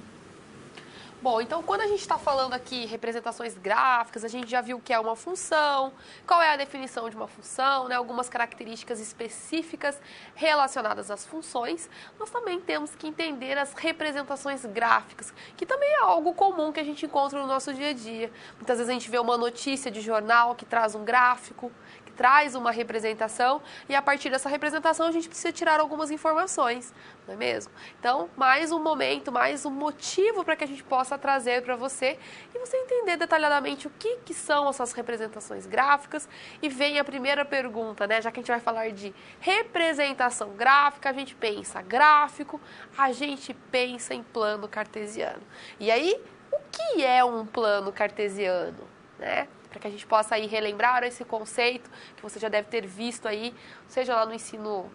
Bom, então quando a gente está falando aqui representações gráficas, a gente já viu o que é uma função, qual é a definição de uma função, né, algumas características específicas relacionadas às funções. Nós também temos que entender as representações gráficas, que também é algo comum que a gente encontra no nosso dia a dia. Muitas vezes a gente vê uma notícia de jornal que traz um gráfico, que traz uma representação, e a partir dessa representação a gente precisa tirar algumas informações, não é mesmo? Então, mais um momento, mais um motivo para que a gente possa trazer para você e você entender detalhadamente o que são essas representações gráficas. E vem a primeira pergunta, né? Já que a gente vai falar de representação gráfica, a gente pensa gráfico, a gente pensa em plano cartesiano. E aí, o que é um plano cartesiano, né? Para que a gente possa aí relembrar esse conceito que você já deve ter visto aí, seja lá no ensino,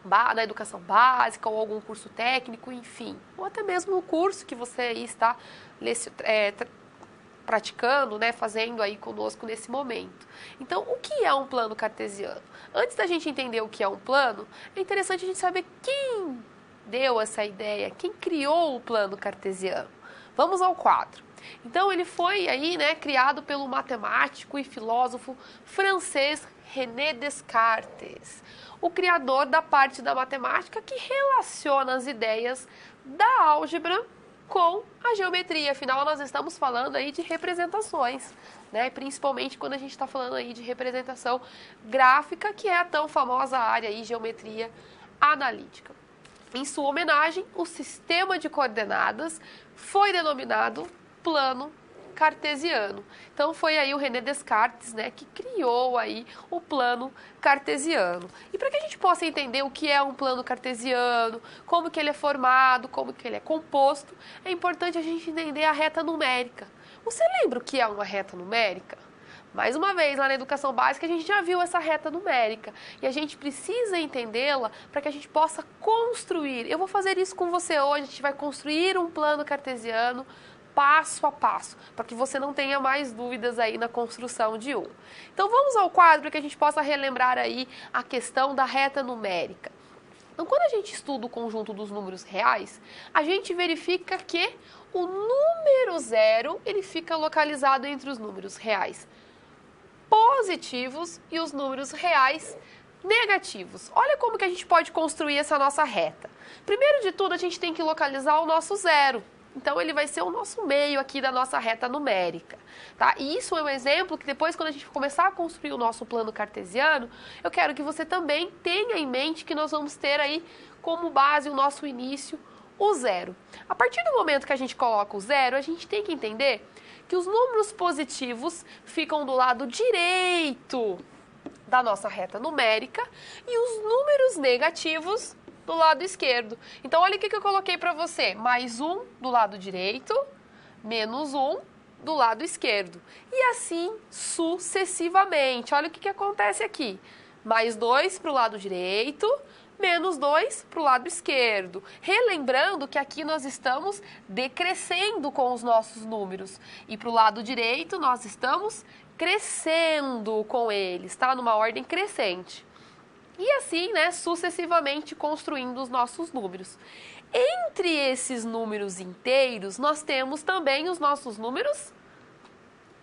na educação básica ou algum curso técnico, enfim, ou até mesmo no curso que você aí está praticando, né, fazendo aí conosco nesse momento. Então, o que é um plano cartesiano? Antes da gente entender o que é um plano, é interessante a gente saber quem deu essa ideia, quem criou o plano cartesiano. Vamos ao quadro. Então, ele foi aí, né, criado pelo matemático e filósofo francês René Descartes, o criador da parte da matemática que relaciona as ideias da álgebra com a geometria. Afinal, nós estamos falando aí de representações, né? Principalmente quando a gente está falando aí de representação gráfica, que é a tão famosa área aí, geometria analítica. Em sua homenagem, o sistema de coordenadas foi denominado plano cartesiano. Então foi aí o René Descartes, né, que criou aí o plano cartesiano. E para que a gente possa entender o que é um plano cartesiano, como que ele é formado, como que ele é composto, é importante a gente entender a reta numérica. Você lembra o que é uma reta numérica? Mais uma vez, lá na educação básica, a gente já viu essa reta numérica e a gente precisa entendê-la para que a gente possa construir. Eu vou fazer isso com você hoje, a gente vai construir um plano cartesiano passo a passo, para que você não tenha mais dúvidas aí na construção de um. Então vamos ao quadro para que a gente possa relembrar aí a questão da reta numérica. Então, quando a gente estuda o conjunto dos números reais, a gente verifica que o número 0, ele fica localizado entre os números reais positivos e os números reais negativos. Olha como que a gente pode construir essa nossa reta. Primeiro de tudo, a gente tem que localizar o nosso 0. Então, ele vai ser o nosso meio aqui da nossa reta numérica, tá? E isso é um exemplo que depois, quando a gente começar a construir o nosso plano cartesiano, eu quero que você também tenha em mente que nós vamos ter aí como base o nosso início, o 0. A partir do momento que a gente coloca o 0, a gente tem que entender que os números positivos ficam do lado direito da nossa reta numérica e os números negativos do lado esquerdo. Então, olha o que eu coloquei para você. Mais 1 do lado direito, menos 1 do lado esquerdo. E assim sucessivamente. Olha o que acontece aqui. Mais 2 para o lado direito, menos 2 para o lado esquerdo. Relembrando que aqui nós estamos decrescendo com os nossos números. E para o lado direito nós estamos crescendo com eles, tá? Numa ordem crescente. E assim, né, sucessivamente construindo os nossos números. Entre esses números inteiros, nós temos também os nossos números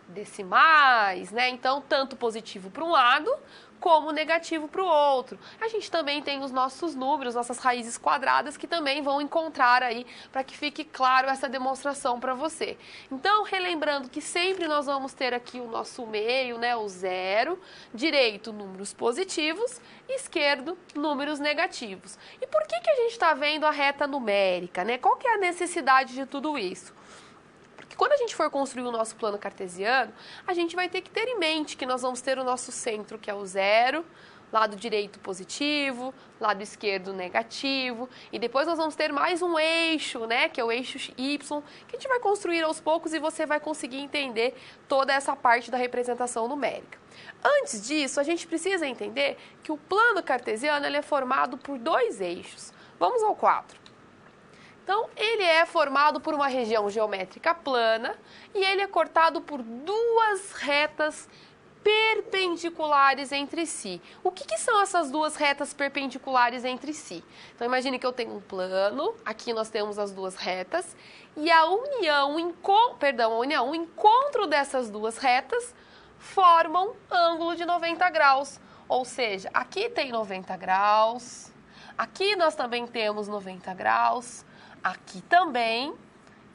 decimais, né? Então, tanto positivo para um lado, como negativo para o outro. A gente também tem os nossos números, nossas raízes quadradas, que também vão encontrar aí, para que fique claro essa demonstração para você. Então, relembrando que sempre nós vamos ter aqui o nosso meio, né, o 0, direito, números positivos, esquerdo, números negativos. E por que a gente está vendo a reta numérica, né? Qual que é a necessidade de tudo isso? Porque quando a gente for construir o nosso plano cartesiano, a gente vai ter que ter em mente que nós vamos ter o nosso centro, que é o 0, lado direito positivo, lado esquerdo negativo, e depois nós vamos ter mais um eixo, né, que é o eixo Y, que a gente vai construir aos poucos e você vai conseguir entender toda essa parte da representação numérica. Antes disso, a gente precisa entender que o plano cartesiano ele é formado por 2 eixos. Vamos ao quadro. Então, ele é formado por uma região geométrica plana e ele é cortado por 2 retas perpendiculares entre si. O que são essas 2 retas perpendiculares entre si? Então, imagine que eu tenho um plano, aqui nós temos as 2 retas, e a união, o encontro dessas 2 retas formam um ângulo de 90 graus. Ou seja, aqui tem 90 graus, aqui nós também temos 90 graus, aqui também,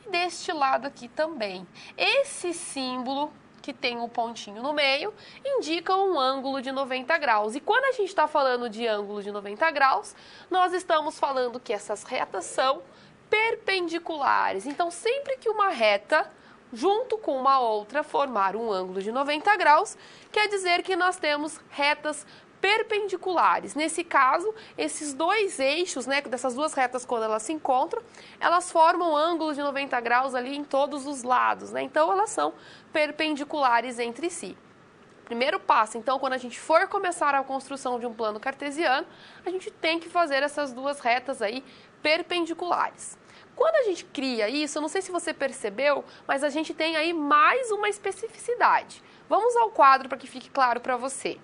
e deste lado aqui também. Esse símbolo, que tem um pontinho no meio, indica um ângulo de 90 graus. E quando a gente está falando de ângulo de 90 graus, nós estamos falando que essas retas são perpendiculares. Então, sempre que uma reta, junto com uma outra, formar um ângulo de 90 graus, quer dizer que nós temos retas perpendiculares. Nesse caso, esses 2 eixos, né, dessas 2 retas, quando elas se encontram, elas formam ângulos de 90 graus ali em todos os lados, né? Então, elas são perpendiculares entre si. Primeiro passo, então, quando a gente for começar a construção de um plano cartesiano, a gente tem que fazer essas 2 retas aí perpendiculares. Quando a gente cria isso, eu não sei se você percebeu, mas a gente tem aí mais uma especificidade. Vamos ao quadro para que fique claro para você.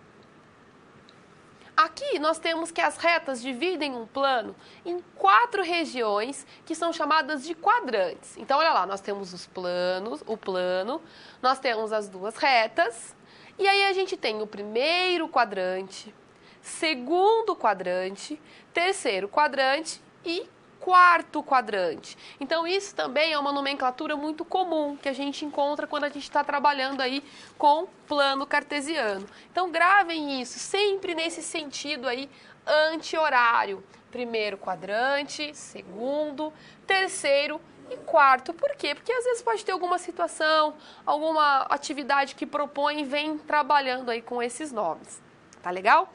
Aqui nós temos que as retas dividem um plano em 4 regiões que são chamadas de quadrantes. Então, olha lá, nós temos o plano, nós temos as 2 retas, e aí a gente tem o primeiro quadrante, segundo quadrante, terceiro quadrante e quarto quadrante. Então, isso também é uma nomenclatura muito comum que a gente encontra quando a gente está trabalhando aí com plano cartesiano. Então, gravem isso sempre nesse sentido aí anti-horário. Primeiro quadrante, segundo, terceiro e quarto. Por quê? Porque às vezes pode ter alguma situação, alguma atividade que propõe e vem trabalhando aí com esses nomes. Tá legal?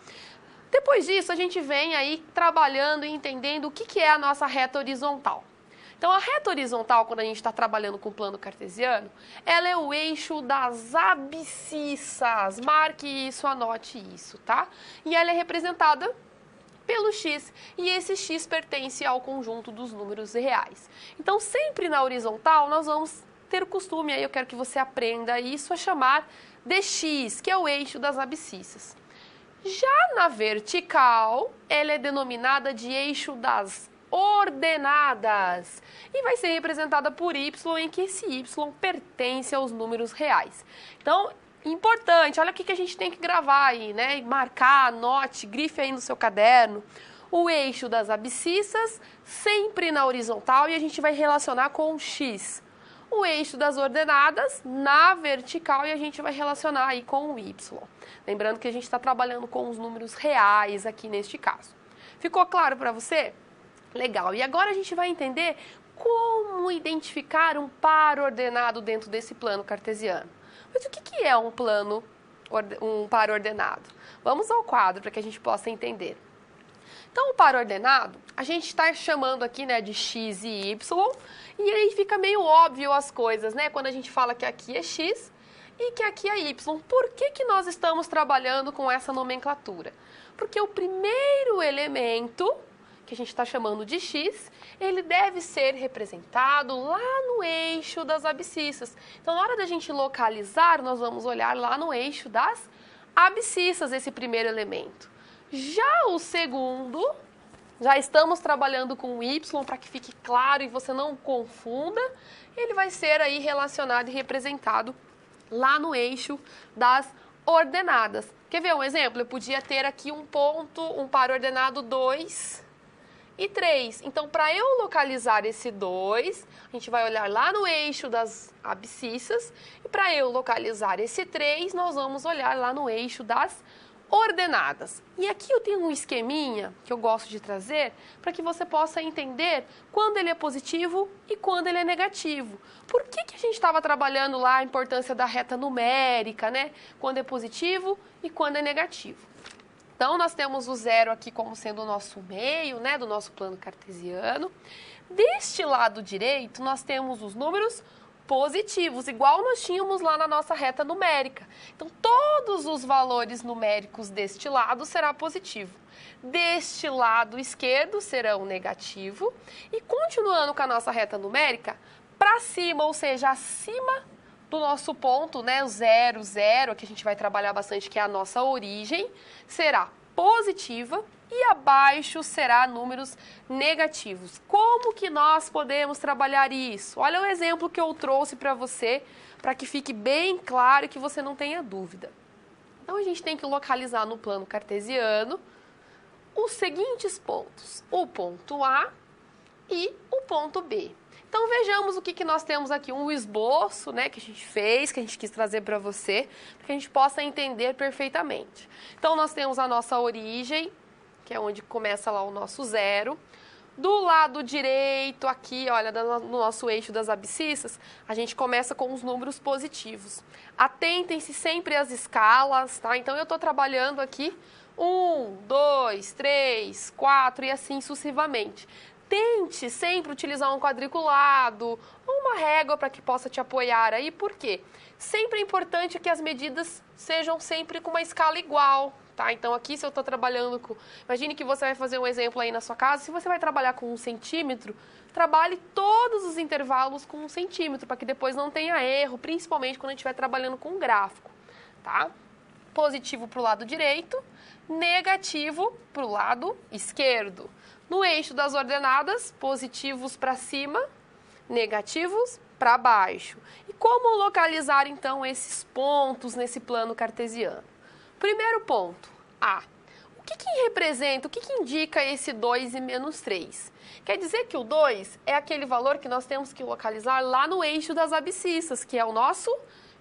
Depois disso, a gente vem aí trabalhando e entendendo o que é a nossa reta horizontal. Então, a reta horizontal, quando a gente está trabalhando com o plano cartesiano, ela é o eixo das abscissas. Marque isso, anote isso, tá? E ela é representada pelo x, e esse x pertence ao conjunto dos números reais. Então, sempre na horizontal, nós vamos ter o costume, aí eu quero que você aprenda isso, a chamar de x, que é o eixo das abscissas. Já na vertical, ela é denominada de eixo das ordenadas e vai ser representada por y, em que esse y pertence aos números reais. Então, importante, olha o que a gente tem que gravar aí, né? Marcar, anote, grife aí no seu caderno. O eixo das abscissas, sempre na horizontal, e a gente vai relacionar com o x. O eixo das ordenadas na vertical e a gente vai relacionar aí com o y. Lembrando que a gente está trabalhando com os números reais aqui neste caso. Ficou claro para você? Legal. E agora a gente vai entender como identificar um par ordenado dentro desse plano cartesiano. Mas o que é um par ordenado? Vamos ao quadro para que a gente possa entender. Então, o par ordenado, a gente está chamando aqui, né, de x e y, e aí fica meio óbvio as coisas, né, quando a gente fala que aqui é x e que aqui é y. Por que nós estamos trabalhando com essa nomenclatura? Porque o primeiro elemento, que a gente está chamando de x, ele deve ser representado lá no eixo das abscissas. Então, na hora da gente localizar, nós vamos olhar lá no eixo das abscissas, esse primeiro elemento. Já o segundo, já estamos trabalhando com o y para que fique claro e você não confunda, ele vai ser aí relacionado e representado lá no eixo das ordenadas. Quer ver um exemplo? Eu podia ter aqui um ponto, um par ordenado 2 e 3. Então, para eu localizar esse 2, a gente vai olhar lá no eixo das abscissas, e para eu localizar esse 3, nós vamos olhar lá no eixo das ordenadas. E aqui eu tenho um esqueminha que eu gosto de trazer para que você possa entender quando ele é positivo e quando ele é negativo. Por que a gente estava trabalhando lá a importância da reta numérica, né? Quando é positivo e quando é negativo. Então, nós temos o 0 aqui como sendo o nosso meio, né, do nosso plano cartesiano. Deste lado direito, nós temos os números positivos, igual nós tínhamos lá na nossa reta numérica. Então, todos os valores numéricos deste lado será positivo. Deste lado esquerdo serão negativo. E continuando com a nossa reta numérica, para cima, ou seja, acima do nosso ponto, né, o 0, 0, que a gente vai trabalhar bastante, que é a nossa origem, será positiva. E abaixo será números negativos. Como que nós podemos trabalhar isso? Olha o exemplo que eu trouxe para você, para que fique bem claro e que você não tenha dúvida. Então, a gente tem que localizar no plano cartesiano os seguintes pontos. O ponto A e o ponto B. Então, vejamos o que nós temos aqui. Um esboço, né, que a gente fez, que a gente quis trazer para você, para que a gente possa entender perfeitamente. Então, nós temos a nossa origem, que é onde começa lá o nosso 0. Do lado direito, aqui, olha, no nosso eixo das abscissas, a gente começa com os números positivos. Atentem-se sempre às escalas, tá? Então, eu estou trabalhando aqui 1, 2, 3, 4 e assim sucessivamente. Tente sempre utilizar um quadriculado ou uma régua para que possa te apoiar aí. Por quê? Sempre é importante que as medidas sejam sempre com uma escala igual, tá? Então, aqui, se eu estou trabalhando com... Imagine que você vai fazer um exemplo aí na sua casa. Se você vai trabalhar com 1 centímetro, trabalhe todos os intervalos com 1 centímetro, para que depois não tenha erro, principalmente quando a gente estiver trabalhando com um gráfico, tá? positivo para o lado direito, negativo para o lado esquerdo. No eixo das ordenadas, positivos para cima, negativos para baixo. E como localizar, então, esses pontos nesse plano cartesiano? Primeiro ponto, A. O que representa, o que indica esse 2 e menos 3? Quer dizer que o 2 é aquele valor que nós temos que localizar lá no eixo das abscissas, que é o nosso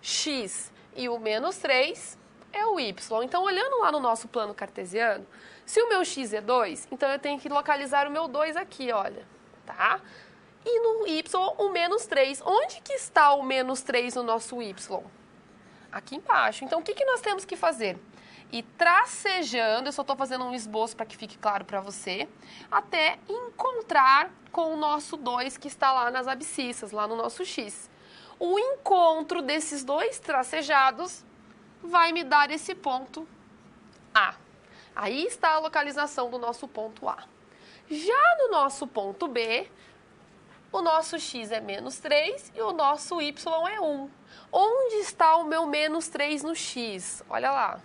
x, e o menos 3 é o y. Então, olhando lá no nosso plano cartesiano, se o meu x é 2, então eu tenho que localizar o meu 2 aqui, olha, tá? E no y, o menos 3. Onde que está o menos 3 no nosso y? Aqui embaixo. Então, o que nós temos que fazer? E tracejando, eu só estou fazendo um esboço para que fique claro para você, até encontrar com o nosso 2 que está lá nas abscissas, lá no nosso x. O encontro desses dois tracejados vai me dar esse ponto A. Aí está a localização do nosso ponto A. Já no nosso ponto B, o nosso x é menos 3 e o nosso y é 1. Onde está o meu menos 3 no x? Olha lá.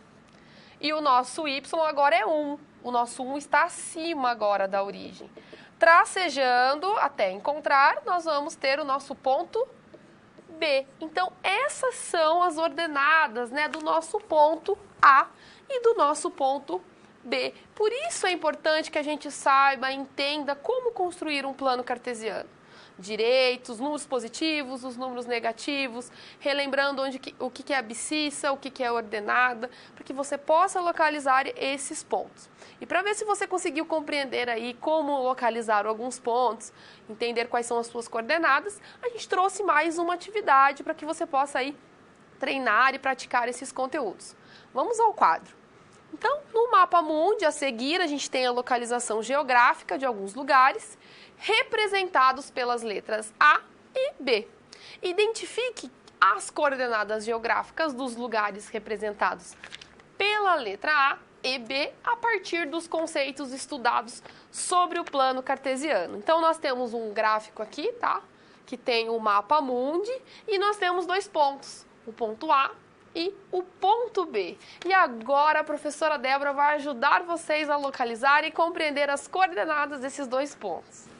E o nosso y agora é 1. O nosso 1 está acima agora da origem. Tracejando até encontrar, nós vamos ter o nosso ponto B. Então, essas são as ordenadas, né, do nosso ponto A e do nosso ponto B. Por isso é importante que a gente saiba, entenda como construir um plano cartesiano. Direitos, números positivos, os números negativos, relembrando o que é abscissa, o que é ordenada, para que você possa localizar esses pontos. E para ver se você conseguiu compreender aí como localizar alguns pontos, entender quais são as suas coordenadas, a gente trouxe mais uma atividade para que você possa aí treinar e praticar esses conteúdos. Vamos ao quadro. Então, no mapa mundi, a seguir, a gente tem a localização geográfica de alguns lugares, representados pelas letras A e B. Identifique as coordenadas geográficas dos lugares representados pela letra A e B a partir dos conceitos estudados sobre o plano cartesiano. Então, nós temos um gráfico aqui, tá? Que tem o mapa mundi e nós temos dois pontos, o ponto A e o ponto B. E agora a professora Débora vai ajudar vocês a localizar e compreender as coordenadas desses dois pontos.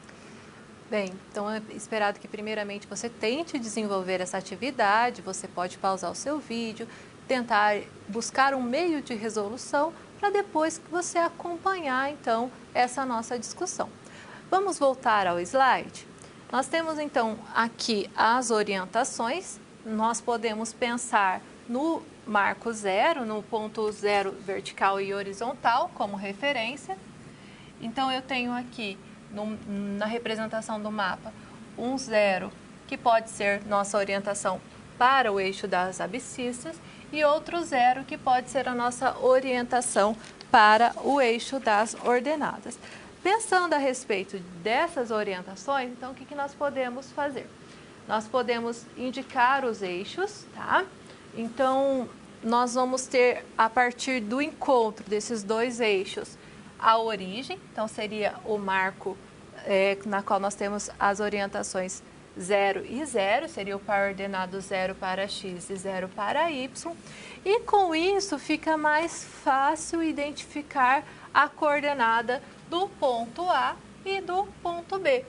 Bem, então é esperado que primeiramente você tente desenvolver essa atividade, você pode pausar o seu vídeo, tentar buscar um meio de resolução para depois que você acompanhar então essa nossa discussão. Vamos voltar ao slide? Nós temos então aqui as orientações, nós podemos pensar no marco zero, no ponto zero vertical e horizontal como referência. Então eu tenho aqui na representação do mapa, um zero, que pode ser nossa orientação para o eixo das abscissas, e outro zero, que pode ser a nossa orientação para o eixo das ordenadas. Pensando a respeito dessas orientações, então o que nós podemos fazer? Nós podemos indicar os eixos, tá? Então, nós vamos ter, a partir do encontro desses dois eixos, a origem, então seria o marco na qual nós temos as orientações 0 e 0, seria o par ordenado 0 para x e 0 para y, e com isso fica mais fácil identificar a coordenada do ponto A e do ponto B.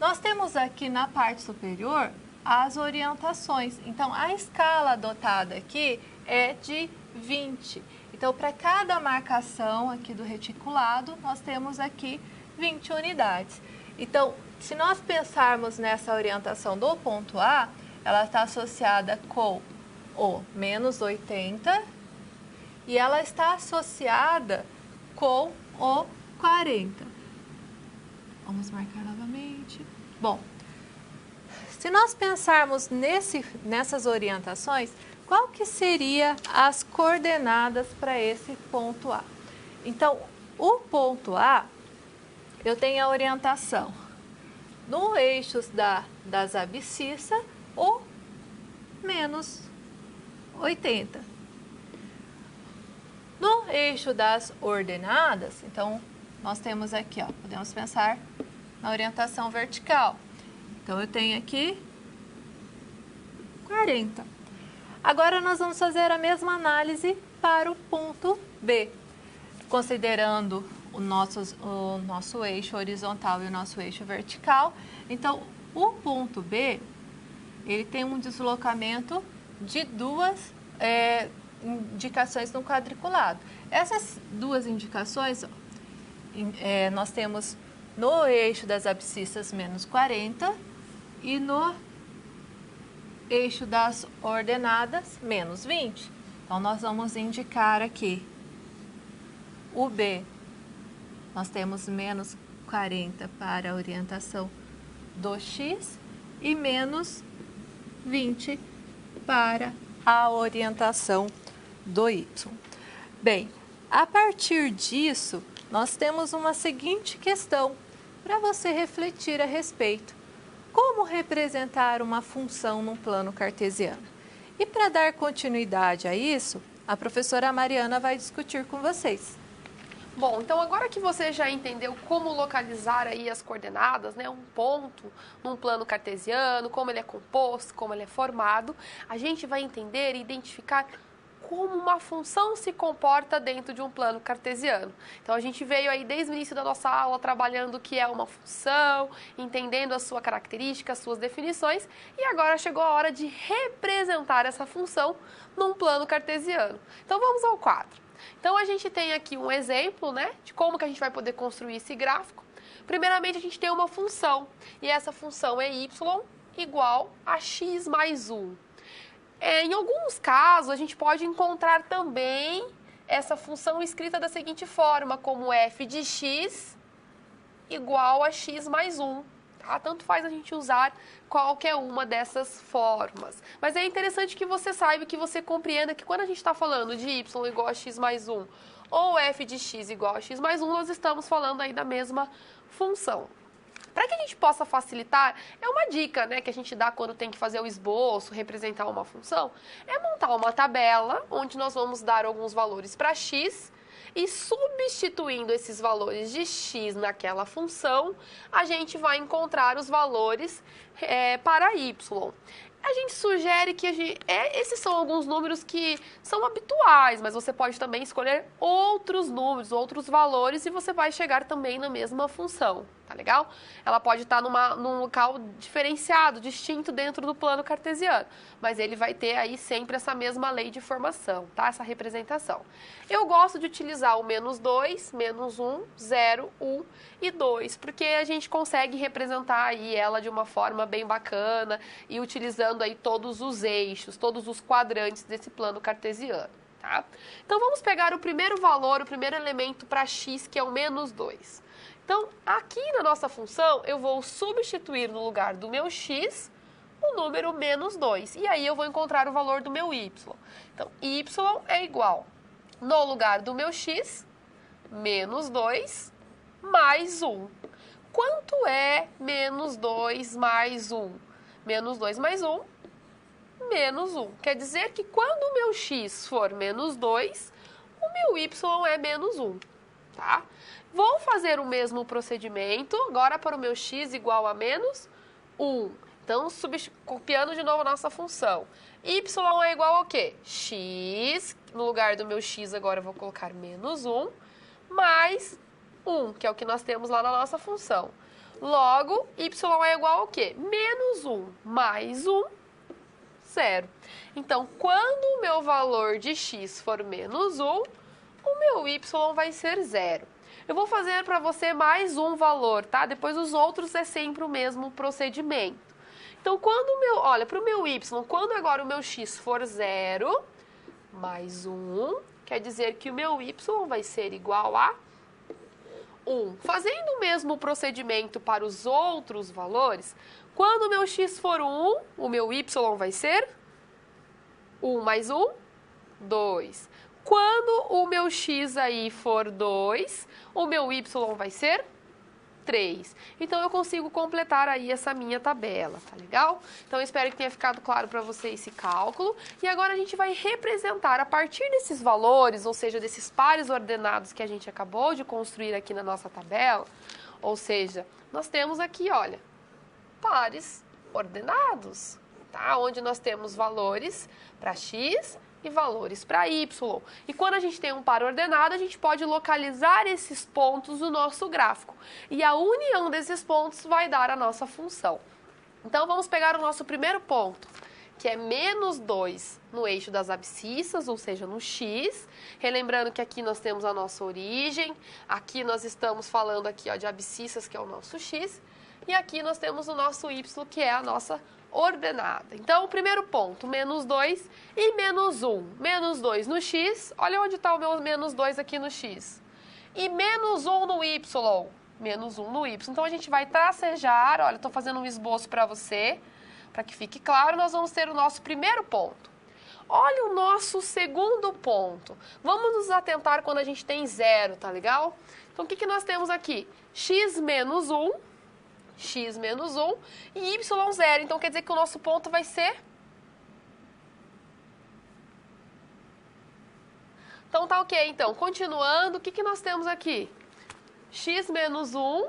Nós temos aqui na parte superior as orientações, então a escala adotada aqui é de 20. Então, para cada marcação aqui do reticulado, nós temos aqui 20 unidades. Então, se nós pensarmos nessa orientação do ponto A, ela está associada com o menos 80 e ela está associada com o 40. Vamos marcar novamente. Bom, se nós pensarmos nessas orientações, qual que seria as coordenadas para esse ponto A? Então, o ponto A, eu tenho a orientação no eixo das abscissas, o menos 80. No eixo das ordenadas, então, nós temos aqui, ó, podemos pensar na orientação vertical. Então, eu tenho aqui 40. Agora nós vamos fazer a mesma análise para o ponto B, considerando o nosso eixo horizontal e o nosso eixo vertical. Então, o ponto B, ele tem um deslocamento de duas indicações no quadriculado. Essas duas indicações, nós temos no eixo das abscissas menos 40 e no eixo das ordenadas menos 20. Então, nós vamos indicar aqui o B. Nós temos menos 40 para a orientação do X e menos 20 para a orientação do Y. Bem, a partir disso, nós temos uma seguinte questão para você refletir a respeito. Como representar uma função num plano cartesiano? E para dar continuidade a isso, a professora Mariana vai discutir com vocês. Bom, então agora que você já entendeu como localizar aí as coordenadas, né, um ponto num plano cartesiano, como ele é composto, como ele é formado, a gente vai entender e identificar como uma função se comporta dentro de um plano cartesiano. Então, a gente veio aí desde o início da nossa aula trabalhando o que é uma função, entendendo a sua característica, as suas definições, e agora chegou a hora de representar essa função num plano cartesiano. Então, vamos ao quadro. Então, a gente tem aqui um exemplo, né, de como que a gente vai poder construir esse gráfico. Primeiramente, a gente tem uma função, e essa função é y igual a x mais 1. Em alguns casos, a gente pode encontrar também essa função escrita da seguinte forma, como f de x igual a x mais 1. Tá? Tanto faz a gente usar qualquer uma dessas formas. Mas é interessante que você saiba, que você compreenda que quando a gente está falando de y igual a x mais 1 ou f de x igual a x mais 1, nós estamos falando aí da mesma função. Para que a gente possa facilitar, é uma dica, né, que a gente dá quando tem que fazer o esboço, representar uma função, é montar uma tabela onde nós vamos dar alguns valores para x e substituindo esses valores de x naquela função, a gente vai encontrar os valores para y. A gente sugere que esses são alguns números que são habituais, mas você pode também escolher outros números, outros valores e você vai chegar também na mesma função, tá legal? Ela pode estar num local diferenciado, distinto dentro do plano cartesiano, mas ele vai ter aí sempre essa mesma lei de formação, tá? Essa representação. Eu gosto de utilizar o menos 2, menos 1, 0, 1 e 2, porque a gente consegue representar aí ela de uma forma bem bacana e utilizando aí todos os eixos, todos os quadrantes desse plano cartesiano, tá? Então, vamos pegar o primeiro valor, o primeiro elemento para x, que é o menos 2. Então, aqui na nossa função, eu vou substituir no lugar do meu x o número menos 2. E aí, eu vou encontrar o valor do meu y. Então, y é igual, no lugar do meu x, menos 2 mais 1. Quanto é menos 2 mais 1? Menos 2 mais 1, menos 1. Quer dizer que quando o meu x for menos 2, o meu y é menos 1, tá? Vou fazer o mesmo procedimento, agora para o meu x igual a menos 1. Então, copiando de novo a nossa função. Y é igual ao quê? X, no lugar do meu x agora eu vou colocar menos 1, mais 1, que é o que nós temos lá na nossa função. Logo, y é igual ao quê? Menos 1 mais 1, 0. Então, quando o meu valor de x for menos 1, o meu y vai ser 0. Eu vou fazer para você mais um valor, tá? Depois os outros é sempre o mesmo procedimento. Então, olha, para o meu y, quando agora o meu x for 0, mais 1, quer dizer que o meu y vai ser igual a 1. Fazendo o mesmo procedimento para os outros valores, quando o meu x for 1, o meu y vai ser 1 mais 1, 2. Quando o meu x aí for 2, o meu y vai ser 3. Então, eu consigo completar aí essa minha tabela, tá legal? Então, eu espero que tenha ficado claro para você esse cálculo. E agora a gente vai representar a partir desses valores, ou seja, desses pares ordenados que a gente acabou de construir aqui na nossa tabela. Ou seja, nós temos aqui, olha, pares ordenados. tá? Onde nós temos valores para x e valores para y. E quando a gente tem um par ordenado, a gente pode localizar esses pontos no nosso gráfico. E a união desses pontos vai dar a nossa função. Então, vamos pegar o nosso primeiro ponto, que é menos 2 no eixo das abscissas, ou seja, no x. Relembrando que aqui nós temos a nossa origem, aqui nós estamos falando aqui, ó, de abscissas, que é o nosso x, e aqui nós temos o nosso y, que é a nossa ordenada. Então, o primeiro ponto, menos 2 e menos 1. Menos 2 no x, olha onde está o meu menos 2 aqui no x. E menos 1 no y, menos 1 no y. Então, a gente vai tracejar, olha, estou fazendo um esboço para você, para que fique claro, nós vamos ter o nosso primeiro ponto. Olha o nosso segundo ponto. Vamos nos atentar quando a gente tem zero, tá legal? Então, o que nós temos aqui? X menos 1 e y zero. Então, quer dizer que o nosso ponto vai ser... Então, tá ok. Então, continuando, o que nós temos aqui? X menos 1...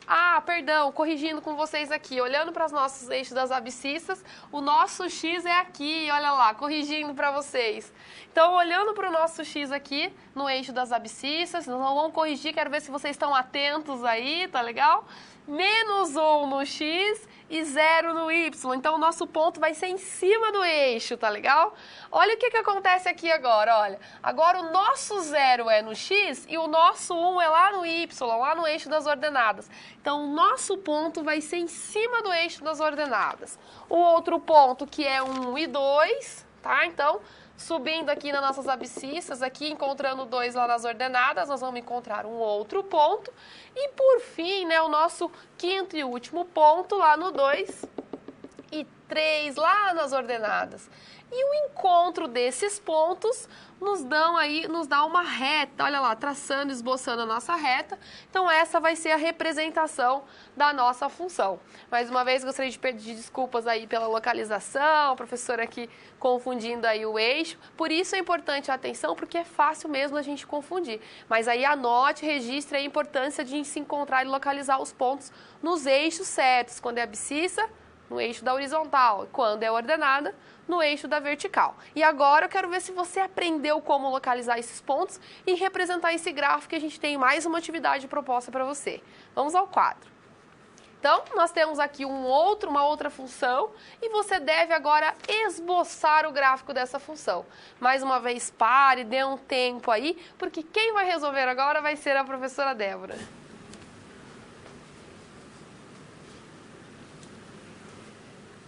Ah, perdão, corrigindo com vocês aqui, olhando para os nossos eixos das abscissas, o nosso x é aqui, olha lá, corrigindo para vocês. Então, olhando para o nosso x aqui, no eixo das abscissas, nós vamos corrigir, quero ver se vocês estão atentos aí, tá legal? Menos 1 no x e 0 no y. Então, o nosso ponto vai ser em cima do eixo, tá legal? Olha o que acontece aqui agora, olha. Agora, o nosso 0 é no x e o nosso 1 é lá no y, lá no eixo das ordenadas. Então, o nosso ponto vai ser em cima do eixo das ordenadas. O outro ponto, que é 1 e 2, tá? Então, subindo aqui nas nossas abscissas, aqui encontrando 2 lá nas ordenadas, nós vamos encontrar um outro ponto. E por fim, né, o nosso quinto e último ponto lá no 2 e 3 lá nas ordenadas. E o encontro desses pontos nos dá uma reta, olha lá, traçando, esboçando a nossa reta. Então, essa vai ser a representação da nossa função. Mais uma vez, gostaria de pedir desculpas aí pela localização, a professora aqui confundindo aí o eixo. Por isso é importante a atenção, porque é fácil mesmo a gente confundir. Mas aí anote, registre a importância de se encontrar e localizar os pontos nos eixos certos. Quando é abscissa, no eixo da horizontal. Quando é ordenada, no eixo da vertical. E agora eu quero ver se você aprendeu como localizar esses pontos e representar esse gráfico, que a gente tem mais uma atividade proposta para você. Vamos ao quadro. Então, nós temos aqui uma outra função e você deve agora esboçar o gráfico dessa função. Mais uma vez, pare, dê um tempo aí, porque quem vai resolver agora vai ser a professora Débora.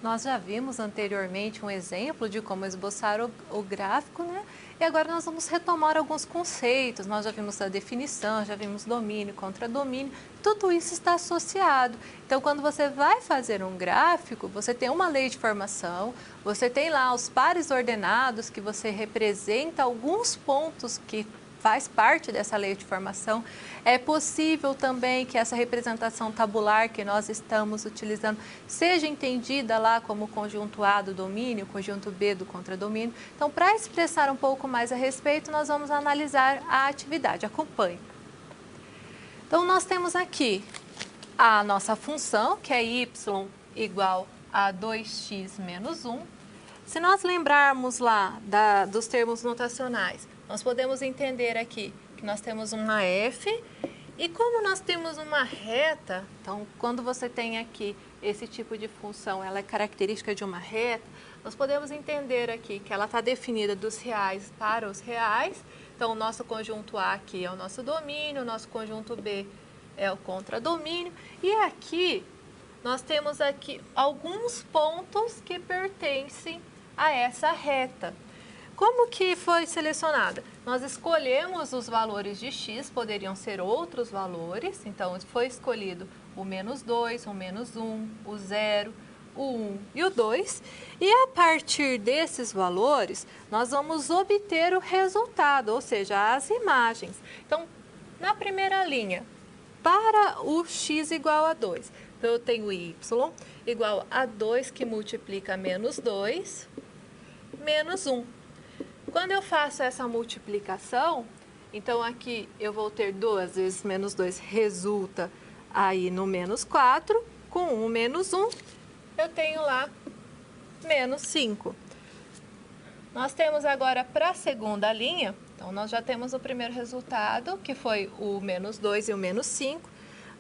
Nós já vimos anteriormente um exemplo de como esboçar o gráfico, né? E agora nós vamos retomar alguns conceitos. Nós já vimos a definição, já vimos domínio, contradomínio, tudo isso está associado. Então, quando você vai fazer um gráfico, você tem uma lei de formação, você tem lá os pares ordenados, que você representa alguns pontos que faz parte dessa lei de formação. É possível também que essa representação tabular que nós estamos utilizando seja entendida lá como conjunto A do domínio, conjunto B do contradomínio. Então, para expressar um pouco mais a respeito, nós vamos analisar a atividade. Acompanhe. Então, nós temos aqui a nossa função, que é y igual a 2x menos 1. Se nós lembrarmos lá dos termos notacionais, nós podemos entender aqui que nós temos uma f e como nós temos uma reta, então quando você tem aqui esse tipo de função, ela é característica de uma reta, nós podemos entender aqui que ela está definida dos reais para os reais. Então o nosso conjunto A aqui é o nosso domínio, o nosso conjunto B é o contradomínio e aqui nós temos aqui alguns pontos que pertencem a essa reta. Como que foi selecionada? Nós escolhemos os valores de x, poderiam ser outros valores, então foi escolhido o menos 2, o menos 1, o 0, o 1 e o 2. E a partir desses valores, nós vamos obter o resultado, ou seja, as imagens. Então, na primeira linha, para o x igual a 2, então eu tenho y igual a 2 que multiplica menos 2, menos 1. Quando eu faço essa multiplicação, então aqui eu vou ter 2 vezes menos 2, resulta aí no menos 4, com 1 menos 1, eu tenho lá menos 5. Nós temos agora para a segunda linha, então nós já temos o primeiro resultado, que foi o menos 2 e o menos 5.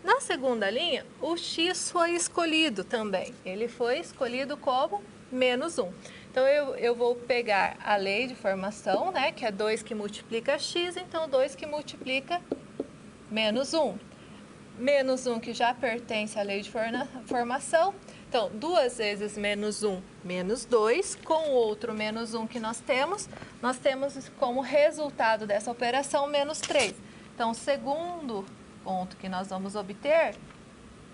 Na segunda linha, o x foi escolhido também. Ele foi escolhido como menos 1. Então, eu vou pegar a lei de formação, né, que é 2 que multiplica x, então 2 que multiplica menos 1. Menos 1 que já pertence à lei de formação. Então, 2 vezes menos 1, menos 2. Com o outro menos 1 que nós temos como resultado dessa operação menos 3. Então, o segundo ponto que nós vamos obter,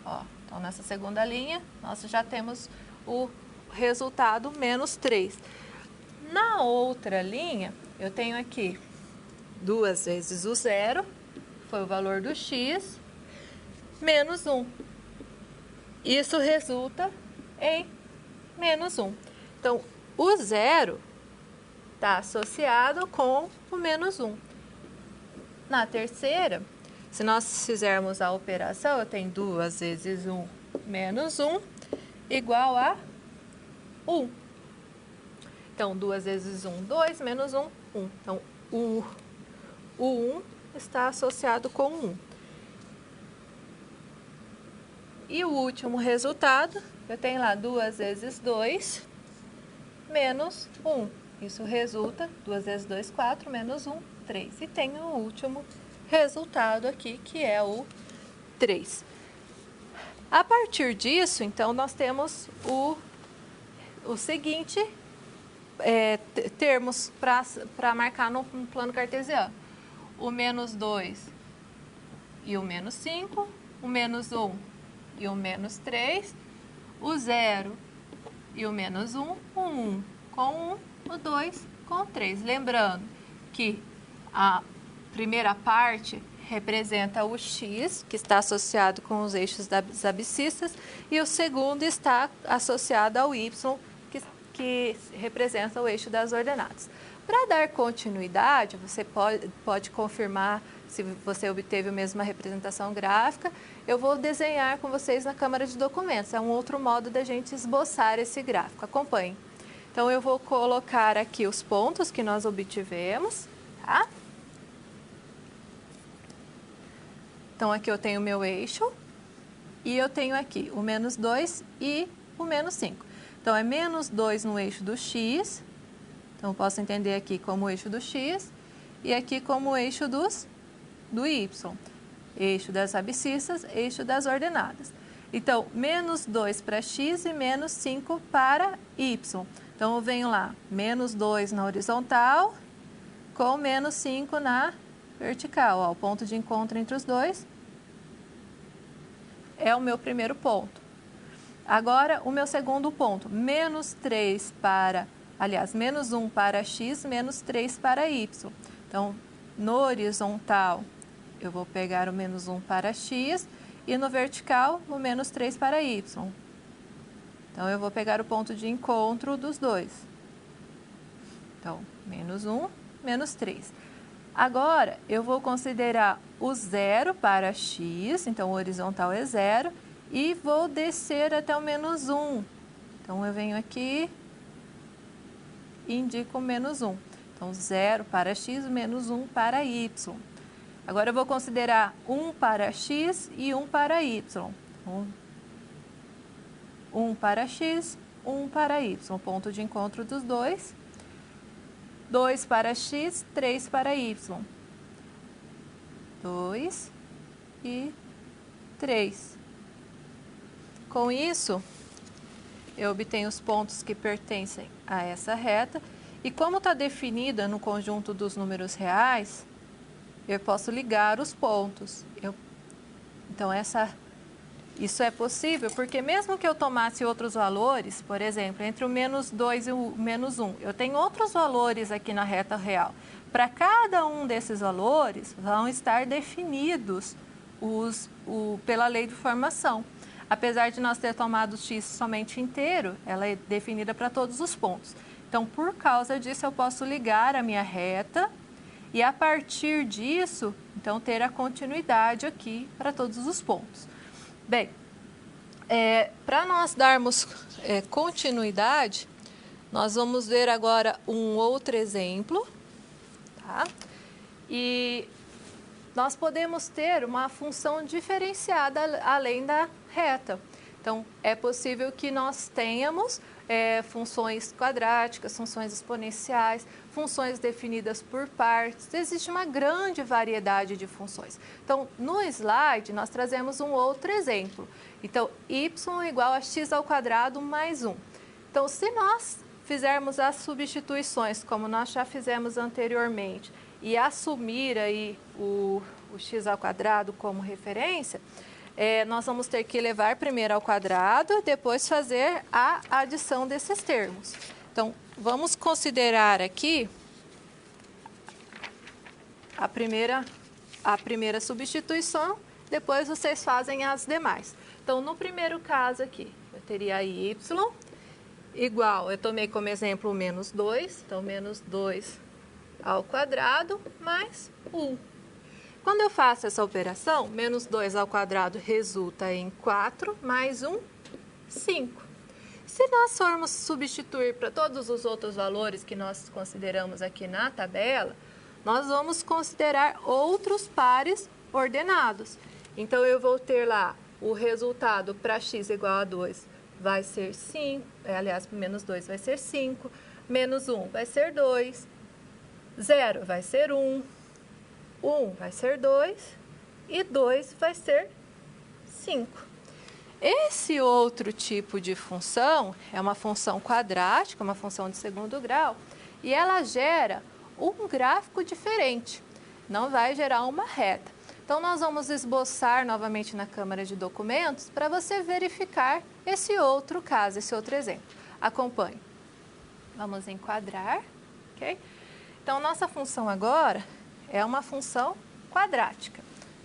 ó, então nessa segunda linha, nós já temos o resultado menos 3. Na outra linha, eu tenho aqui 2 vezes o zero, foi o valor do x, menos 1. Isso resulta em menos 1. Então, o zero está associado com o menos 1. Na terceira, se nós fizermos a operação, eu tenho 2 vezes 1 menos 1 igual a 1. Então, 2 vezes 1, 2, menos 1, 1. Então, o 1 está associado com 1. E o último resultado, eu tenho lá 2 vezes 2, menos 1. Isso resulta, 2 vezes 2, 4, menos 1, 3. E tenho o último resultado aqui, que é o 3. A partir disso, então, nós temos o seguinte termos para marcar no plano cartesiano. O menos 2 e o menos 5, o menos 1 e o menos 3, o 0 e o menos 1, o 1 com 1, o 2 com 3. Lembrando que a primeira parte representa o x, que está associado com os eixos das abscissas, e o segundo está associado ao y, que representa o eixo das ordenadas. Para dar continuidade, você pode confirmar se você obteve a mesma representação gráfica. Eu vou desenhar com vocês na câmara de documentos. É um outro modo da gente esboçar esse gráfico. Acompanhe. Então, eu vou colocar aqui os pontos que nós obtivemos, tá? Então, aqui eu tenho o meu eixo e eu tenho aqui o menos 2 e o menos 5. Então, é menos 2 no eixo do x, então eu posso entender aqui como o eixo do x e aqui como o eixo do y. Eixo das abscissas, eixo das ordenadas. Então, menos 2 para x e menos 5 para y. Então, eu venho lá, menos 2 na horizontal com menos 5 na vertical. Ó, o ponto de encontro entre os dois é o meu primeiro ponto. Agora, o meu segundo ponto, menos 3 para, aliás, menos 1 para x, menos 3 para y. Então, no horizontal, eu vou pegar o menos 1 para x e no vertical, o menos 3 para y. Então, eu vou pegar o ponto de encontro dos dois. Então, menos 1, menos 3. Agora, eu vou considerar o zero para x, então o horizontal é 0, e vou descer até o menos 1. Então, eu venho aqui e indico o menos 1. Então, 0 para x, menos 1 para y. Agora, eu vou considerar 1 para x e 1 para y. 1 para x, 1 para y. Ponto de encontro dos dois. 2 para x, 3 para y. 2 e 3. Com isso, eu obtenho os pontos que pertencem a essa reta. E como está definida no conjunto dos números reais, eu posso ligar os pontos. Então, isso é possível porque mesmo que eu tomasse outros valores, por exemplo, entre o menos 2 e o menos 1, eu tenho outros valores aqui na reta real. Para cada um desses valores, vão estar definidos pela lei de formação. Apesar de nós ter tomado o x somente inteiro, ela é definida para todos os pontos. Então, por causa disso, eu posso ligar a minha reta e, a partir disso, então, ter a continuidade aqui para todos os pontos. Bem, para nós darmos continuidade, Nós vamos ver agora um outro exemplo, tá? E nós podemos ter uma função diferenciada além da reta. Então, é possível que nós tenhamos funções quadráticas, funções exponenciais, funções definidas por partes. Existe uma grande variedade de funções. Então, no slide, nós trazemos um outro exemplo. Então, y igual a x ao quadrado mais 1. Então, se nós fizermos as substituições, como nós já fizemos anteriormente, e assumir aí o x ao quadrado como referência, nós vamos ter que levar primeiro ao quadrado e depois fazer a adição desses termos. Então, vamos considerar aqui a primeira substituição, depois vocês fazem as demais. Então, no primeiro caso aqui, eu teria y igual, eu tomei como exemplo menos 2, então menos 2 ao quadrado mais 1. Quando eu faço essa operação, menos 2 ao quadrado resulta em 4, mais 1, 5. Se nós formos substituir para todos os outros valores que nós consideramos aqui na tabela, nós vamos considerar outros pares ordenados. Então, eu vou ter lá o resultado para x igual a 2 vai ser 5, aliás, menos 2 vai ser 5, menos 1 vai ser 2, 0 vai ser 1, 1 vai ser 2 e 2 vai ser 5. Esse outro tipo de função é uma função quadrática, uma função de segundo grau, e ela gera um gráfico diferente, não vai gerar uma reta. Então, nós vamos esboçar novamente na câmara de documentos para você verificar esse outro caso, esse outro exemplo. Acompanhe. Vamos enquadrar, ok? Então, nossa função agora é uma função quadrática,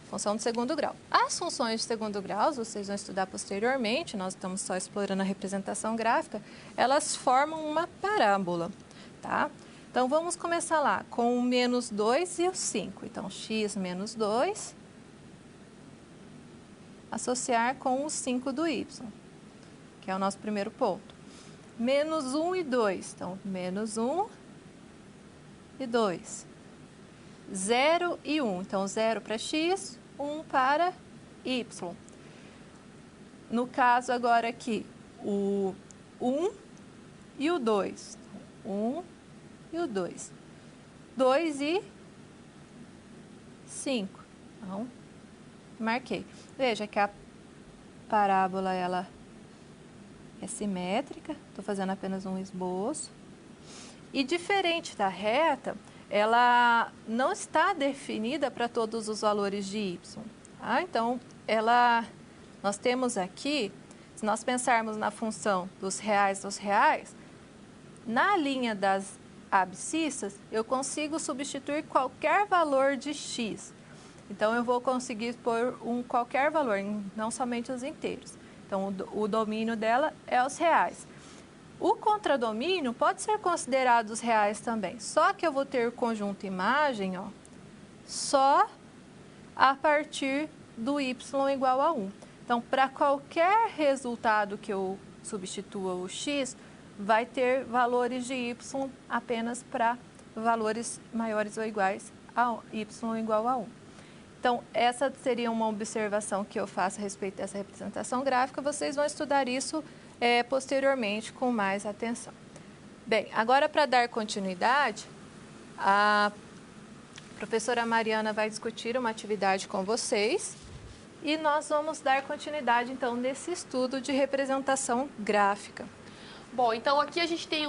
função de segundo grau. As funções de segundo grau, vocês vão estudar posteriormente, nós estamos só explorando a representação gráfica, elas formam uma parábola, tá? Então, vamos começar lá com o menos 2 e o 5. Então, x menos 2, associar com o 5 do y, que é o nosso primeiro ponto. Menos 1 e 2, então, menos 1 e 2. 0 e 1, então, 0 para x, 1 para y. No caso agora aqui, o 1 e o 2. 1 e o 2. 2 e 5. Então, marquei. Veja que a parábola ela é simétrica. Estou fazendo apenas um esboço. E diferente da reta, ela não está definida para todos os valores de y. Tá? Então, nós temos aqui, se nós pensarmos na função dos reais aos reais, na linha das abscissas, eu consigo substituir qualquer valor de x. Então, eu vou conseguir pôr qualquer valor, não somente os inteiros. Então, o domínio dela é os reais. O contradomínio pode ser considerado os reais também, só que eu vou ter o conjunto imagem, ó, só a partir do y igual a 1. Então, para qualquer resultado que eu substitua o x, vai ter valores de y apenas para valores maiores ou iguais a y igual a 1. Então, essa seria uma observação que eu faço a respeito dessa representação gráfica. Vocês vão estudar isso posteriormente com mais atenção. Bem, agora para dar continuidade, a professora Mariana vai discutir uma atividade com vocês e nós vamos dar continuidade, então, nesse estudo de representação gráfica. Bom, então aqui a gente tem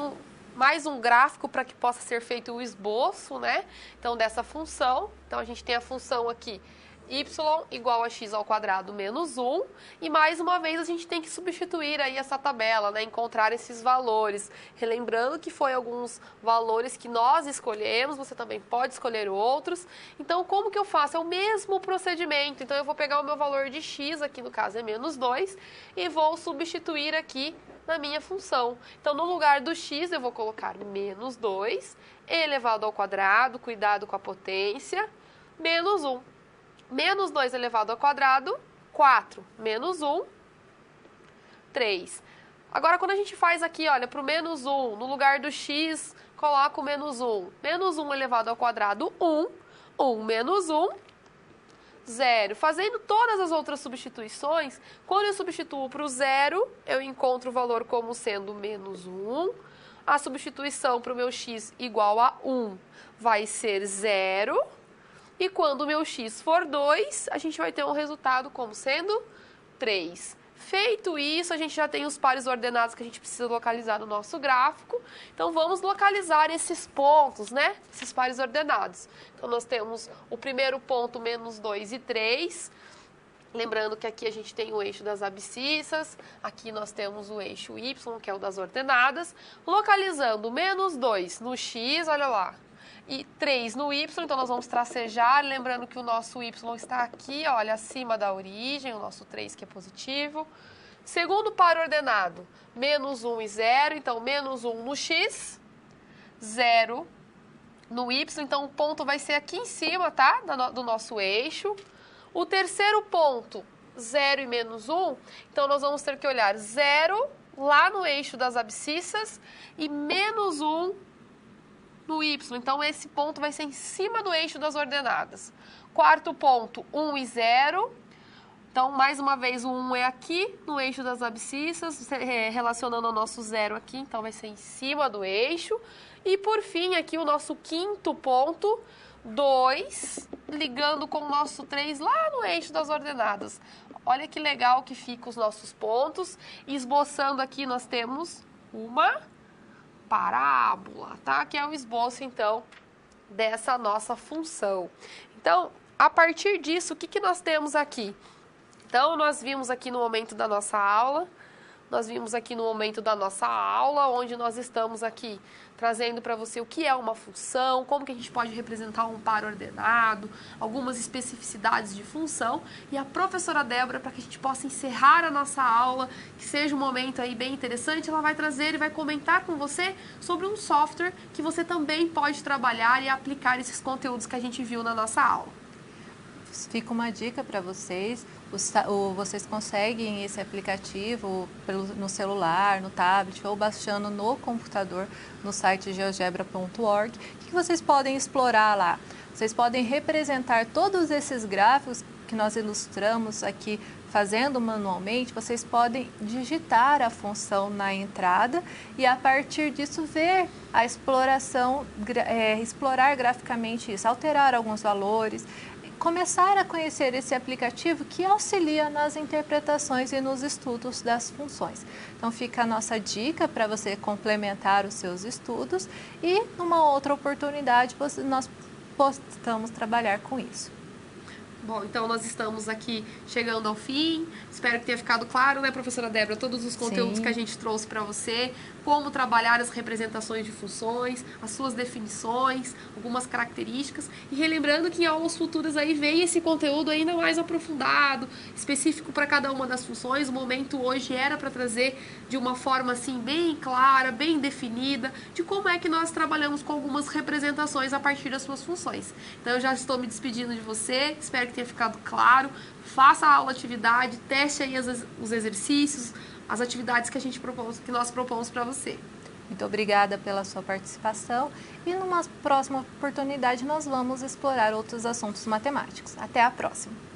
mais um gráfico para que possa ser feito o esboço, né? Então, dessa função. Então, a gente tem a função aqui y igual a x ao quadrado menos 1. E, mais uma vez, a gente tem que substituir aí essa tabela, né? Encontrar esses valores. Relembrando que foi alguns valores que nós escolhemos, você também pode escolher outros. Então, como que eu faço? É o mesmo procedimento. Então, eu vou pegar o meu valor de x, aqui no caso é menos 2, e vou substituir aqui na minha função. Então, no lugar do x, eu vou colocar menos 2 elevado ao quadrado, cuidado com a potência, menos 1. Menos 2 elevado ao quadrado, 4. Menos 1, 3. Agora, quando a gente faz aqui, olha, para o menos 1, no lugar do x, coloca o menos 1. Menos 1 elevado ao quadrado, 1. 1 menos 1, 0. Fazendo todas as outras substituições, quando eu substituo para o 0, eu encontro o valor como sendo menos 1. A substituição para o meu x igual a 1 vai ser 0. E quando o meu x for 2, a gente vai ter um resultado como sendo 3. Feito isso, a gente já tem os pares ordenados que a gente precisa localizar no nosso gráfico. Então, vamos localizar esses pontos, né? Esses pares ordenados. Então, nós temos o primeiro ponto, menos 2 e 3. Lembrando que aqui a gente tem o eixo das abscissas, aqui nós temos o eixo y, que é o das ordenadas. Localizando menos 2 no x, olha lá, e 3 no y, então nós vamos tracejar, lembrando que o nosso y está aqui, olha, acima da origem, o nosso 3 que é positivo. Segundo par ordenado, menos 1 e 0, então menos 1 no x, 0 no y, então o ponto vai ser aqui em cima, tá, do nosso eixo. O terceiro ponto, 0 e menos 1, então nós vamos ter que olhar 0 lá no eixo das abscissas e menos 1 no y, então esse ponto vai ser em cima do eixo das ordenadas. Quarto ponto, 1 e 0, então mais uma vez o 1 é aqui no eixo das abscissas, relacionando ao nosso 0 aqui, então vai ser em cima do eixo. E por fim aqui o nosso quinto ponto, 2, ligando com o nosso 3 lá no eixo das ordenadas. Olha que legal que ficam os nossos pontos. Esboçando aqui nós temos uma parábola, tá? Que é o esboço, então, dessa nossa função. Então, a partir disso, o que nós temos aqui? Então, nós vimos aqui no momento da nossa aula, onde nós estamos aqui trazendo para você o que é uma função, como que a gente pode representar um par ordenado, algumas especificidades de função. E a professora Débora, para que a gente possa encerrar a nossa aula, que seja um momento aí bem interessante, ela vai trazer e vai comentar com você sobre um software que você também pode trabalhar e aplicar esses conteúdos que a gente viu na nossa aula. Fica uma dica para vocês, vocês conseguem esse aplicativo no celular, no tablet ou baixando no computador no site geogebra.org. O que vocês podem explorar lá? Vocês podem representar todos esses gráficos que nós ilustramos aqui fazendo manualmente. Vocês podem digitar a função na entrada e a partir disso ver a exploração, explorar graficamente isso, alterar alguns valores, começar a conhecer esse aplicativo que auxilia nas interpretações e nos estudos das funções. Então fica a nossa dica para você complementar os seus estudos e numa outra oportunidade nós possamos trabalhar com isso. Bom, então nós estamos aqui chegando ao fim. Espero que tenha ficado claro, né, professora Débora, todos os conteúdos que a gente trouxe para você, como trabalhar as representações de funções, as suas definições, algumas características. E relembrando que em aulas futuras aí vem esse conteúdo ainda mais aprofundado, específico para cada uma das funções. O momento hoje era para trazer de uma forma assim bem clara, bem definida, de como é que nós trabalhamos com algumas representações a partir das suas funções. Então eu já estou me despedindo de você, espero que tenha ficado claro. Faça a aula atividade, teste aí os exercícios, as atividades que que nós propomos para você. Muito obrigada pela sua participação e numa próxima oportunidade nós vamos explorar outros assuntos matemáticos. Até a próxima!